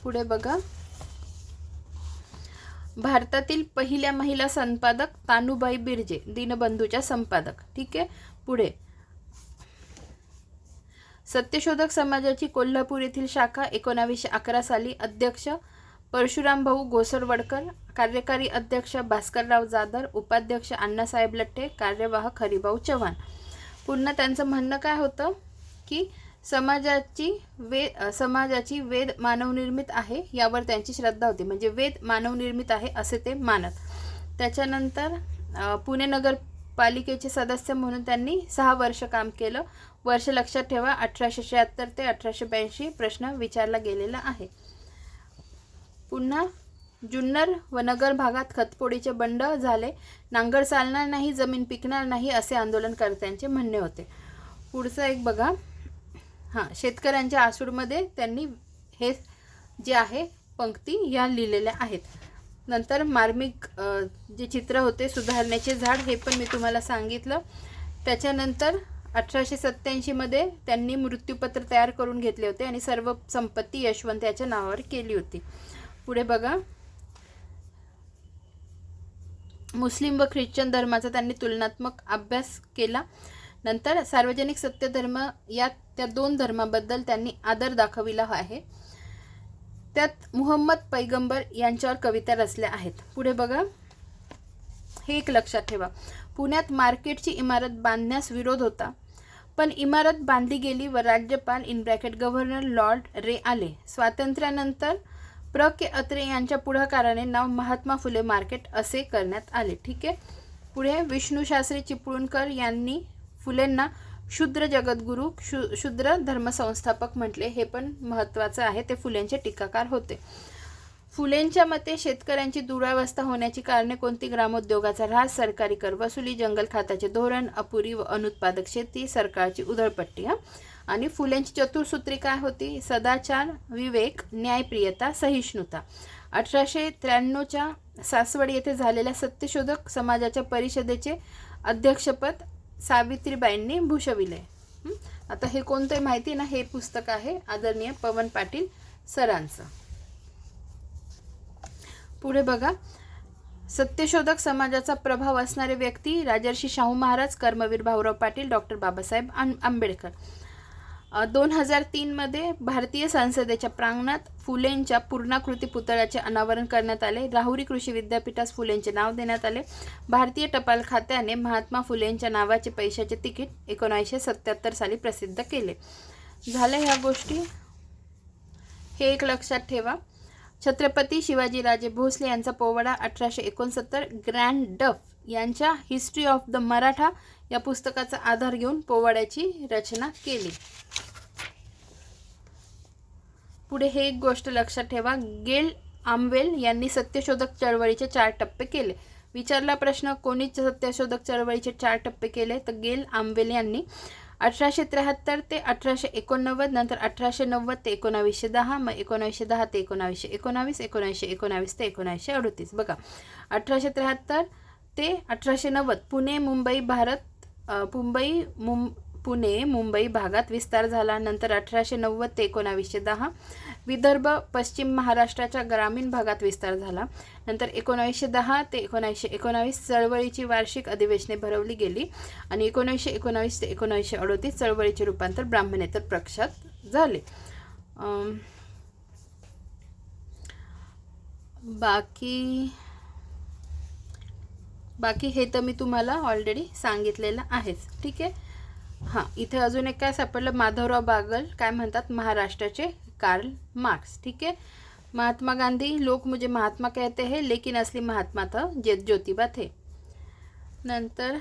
पुढे बघा, भारतातील पहिल्या महिला संपादक तानुबाई बिर्जे, दीनबंधूच्या संपादक. ठीक आहे. पुढे, सत्यशोधक समाजाची कोल्हापूर येथील शाखा 1911 साली अध्यक्ष परशुराम भाऊ घोसरवडकर, कार्यकारी अध्यक्ष भास्करराव जाधव, उपाध्यक्ष अण्णासाहेब लठ्ठे, कार्यवाहक हरिभाऊ चव्हाण. पुन्हा त्यांचं म्हणणं काय होतं की समाजाची वेद मानवनिर्मित आहे यावर त्यांची श्रद्धा होती, म्हणजे वेद मानवनिर्मित आहे असे ते मानत. त्याच्यानंतर पुणे नगरपालिकेचे सदस्य म्हणून त्यांनी 6 वर्ष काम केलं. वर्ष लक्षात ठेवा, 1876 ते 1882 प्रश्न विचारला गेलेला आहे. पुन्हा जुन्नर व नगर भागात खतपोडीचे बंड झाले, नांगर चालणार नाही, जमीन पिकणार नाही असे आंदोलनकर्त्यांचे म्हणणे होते. पुढचं एक बघा, शेतकऱ्यांच्या आसूडमध्ये त्यांनी हे जे आहे पंक्ती या लिहिलेल्या आहेत. नंतर मार्मिक जे चित्र होते सुधारण्याचे झाड, हे पण मी तुम्हाला सांगितलं. त्याच्यानंतर 1887 मध्ये त्यांनी मृत्यूपत्र तयार करून घेतले होते आणि सर्व संपत्ती यशवंत याच्या नावावर केली होती. पुढे बघा, मुस्लिम व ख्रिश्चन धर्माचा त्यांनी तुलनात्मक अभ्यास केला. नंतर सार्वजनिक सत्यधर्म या त्या 2 धर्माबद्दल त्यांनी आदर दाखविला आहे. त्यात मुहम्मद पैगंबर यांच्यावर कविता रचल्या आहेत. पुढे बघा, हे एक लक्षात ठेवा. पुण्यात मार्केटची इमारत बांधण्यास विरोध होता, पण इमारत बांधली गेली व राज्यपाल गव्हर्नर लॉर्ड रे आले. स्वातंत्र्यानंतर प्र के अत्रे यांच्या पुढाकाराने नाव महात्मा फुले मार्केट असे करण्यात आले. ठीक आहे. पुढे विष्णूशास्त्री चिपळूणकर यांनी फुलेंना शूद्र जगद्गुरू, शूद्र धर्मसंस्थापक म्हटले. हे पण महत्त्वाचं आहे. ते फुलेंचे टीकाकार होते. फुलेंच्या मते शेतकऱ्यांची दुरावस्था होण्याची कारणे कोणती? ग्रामोद्योगाचा ऱ्हास, सरकारी कर वसुली, जंगल खात्याचे धोरण, अपुरी व अनुत्पादक शेती, सरकारची उधळपट्टी. आणि फुलेंची चतुर्सूत्री काय होती? सदाचार, विवेक, न्यायप्रियता, सहिष्णुता. 1893च्या सासवड येथे झालेल्या सत्यशोधक समाजाच्या परिषदेचे अध्यक्षपद सावित्रीबाईंनी भूषविले. आता हे कोणतं माहिती ना, हे पुस्तक आहे आदरणीय पवन पाटील सरांचं. पुढे बघा, सत्यशोधक समाजाचा प्रभाव असणारे व्यक्ती राजर्षी शाहू महाराज, कर्मवीर भाऊराव पाटील, डॉक्टर बाबासाहेब आंबेडकर. 2003 मध्ये भारतीय संसदेच्या प्रांगणात फुलेंच्या पूर्णाकृती पुतळ्याचे अनावरण करण्यात आले. राहुरी कृषी विद्यापीठास फुलेंचे नाव देण्यात आले. भारतीय टपाल खात्याने महात्मा फुलेंच्या नावाचे पैशाचे तिकीट 1977 साली प्रसिद्ध केले. झाल्या ह्या गोष्टी, हे एक लक्षात ठेवा. छत्रपती शिवाजीराजे भोसले यांचा पोवाडा 1869 ग्रँड डफ यांच्या हिस्ट्री ऑफ द मराठा या पुस्तकाचा आधार घेऊन पोवाड्याची रचना केली. पुढे हे एक गोष्ट लक्षात ठेवा. गेल आमवेल यांनी सत्यशोधक चळवळीचे 4 टप्पे केले. विचारला प्रश्न, कोणी सत्यशोधक चळवळीचे 4 टप्पे केले? तर गेल आमवेल यांनी. 1873 ते 1889, नंतर 1890 ते 1910, मग 1910 ते 1919, 1919 ते 1938. बघा, 1873 ते 1890 पुणे मुंबई भागात विस्तार झाला. नंतर 1890 ते 1910 विदर्भ पश्चिम महाराष्ट्राच्या ग्रामीण भागात विस्तार झाला. नंतर 1910 ते 1919 चळवळीची वार्षिक अधिवेशने भरवली गेली आणि 1919 ते 1938 चळवळीचे रूपांतर ब्राह्मणेतर पक्षात झाले. बाकी हे तर मी तुम्हाला ऑलरेडी सांगितलेलं आहेच. ठीक आहे. हां, इथे अजून एक काय सापडलं, माधवराव बागल काय म्हणतात, महाराष्ट्राचे कार्ल मार्क्स. ठीक आहे. महात्मा गांधी, लोक मुझे महात्मा कहते हैं लेकिन असली महात्मा था ज्योतिबा थे. नंतर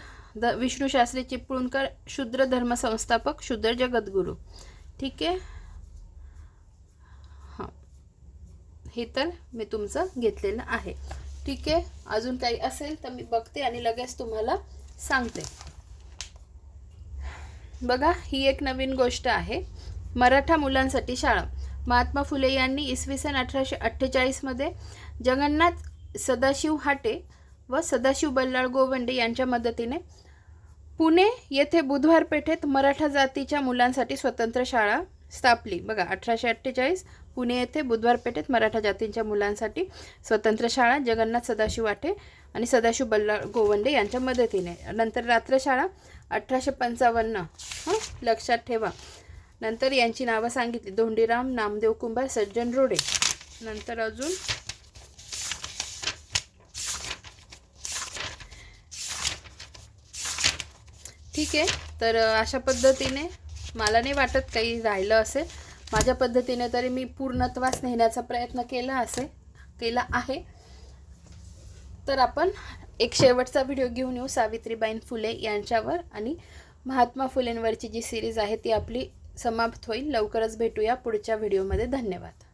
विष्णूशास्त्री चिपळूणकर, शूद्र धर्मसंस्थापक, शूद्र जगद्गुरू. ठीक आहे. हां, हे तर मी तुमचं घेतलेलं आहे. ठीक आहे. अजून काही असेल तर मी बघते आणि लगेच तुम्हाला सांगते. बघा, ही एक नवीन गोष्ट आहे. मराठा मुलांसाठी शाळा. महात्मा फुले यांनी इसवी सन 1848 मध्ये जगन्नाथ सदाशिव हाटे व सदाशिव बल्लाळ गोवंडे यांच्या मदतीने पुणे येथे बुधवार पेठेत मराठा जातीच्या मुलांसाठी स्वतंत्र शाळा स्थापली. बघा, 1848 पुणे येथे बुधवार पेठेत मराठा जातीच्या मुलांसाठी स्वतंत्र शाळा जगन्नाथ सदाशिव हाटे आणि सदाशिव बल्लाळ गोवंडे यांच्या मदतीने. नंतर रात्रशाळा 1855. लक्षात ठेवा. नंतर यांची नावं सांगितली, धोंडीराम, नामदेव कुंभार, सज्जन रोडे. नंतर अजून ठीक आहे. तर अशा पद्धतीने मला नाही वाटत काही राहिलं असेल. माझ्या पद्धतीने तरी मी पूर्णत्वास नेण्याचा प्रयत्न केला आहे. तर आपण एक शेवटचा व्हिडिओ घेऊन येऊ सावित्रीबाई फुले यांच्यावर, आणि महात्मा फुलेंवरची जी सिरीज आहे ती आपली समाप्त होईल. लवकरच भेटूया पुढच्या व्हिडिओमध्ये. धन्यवाद.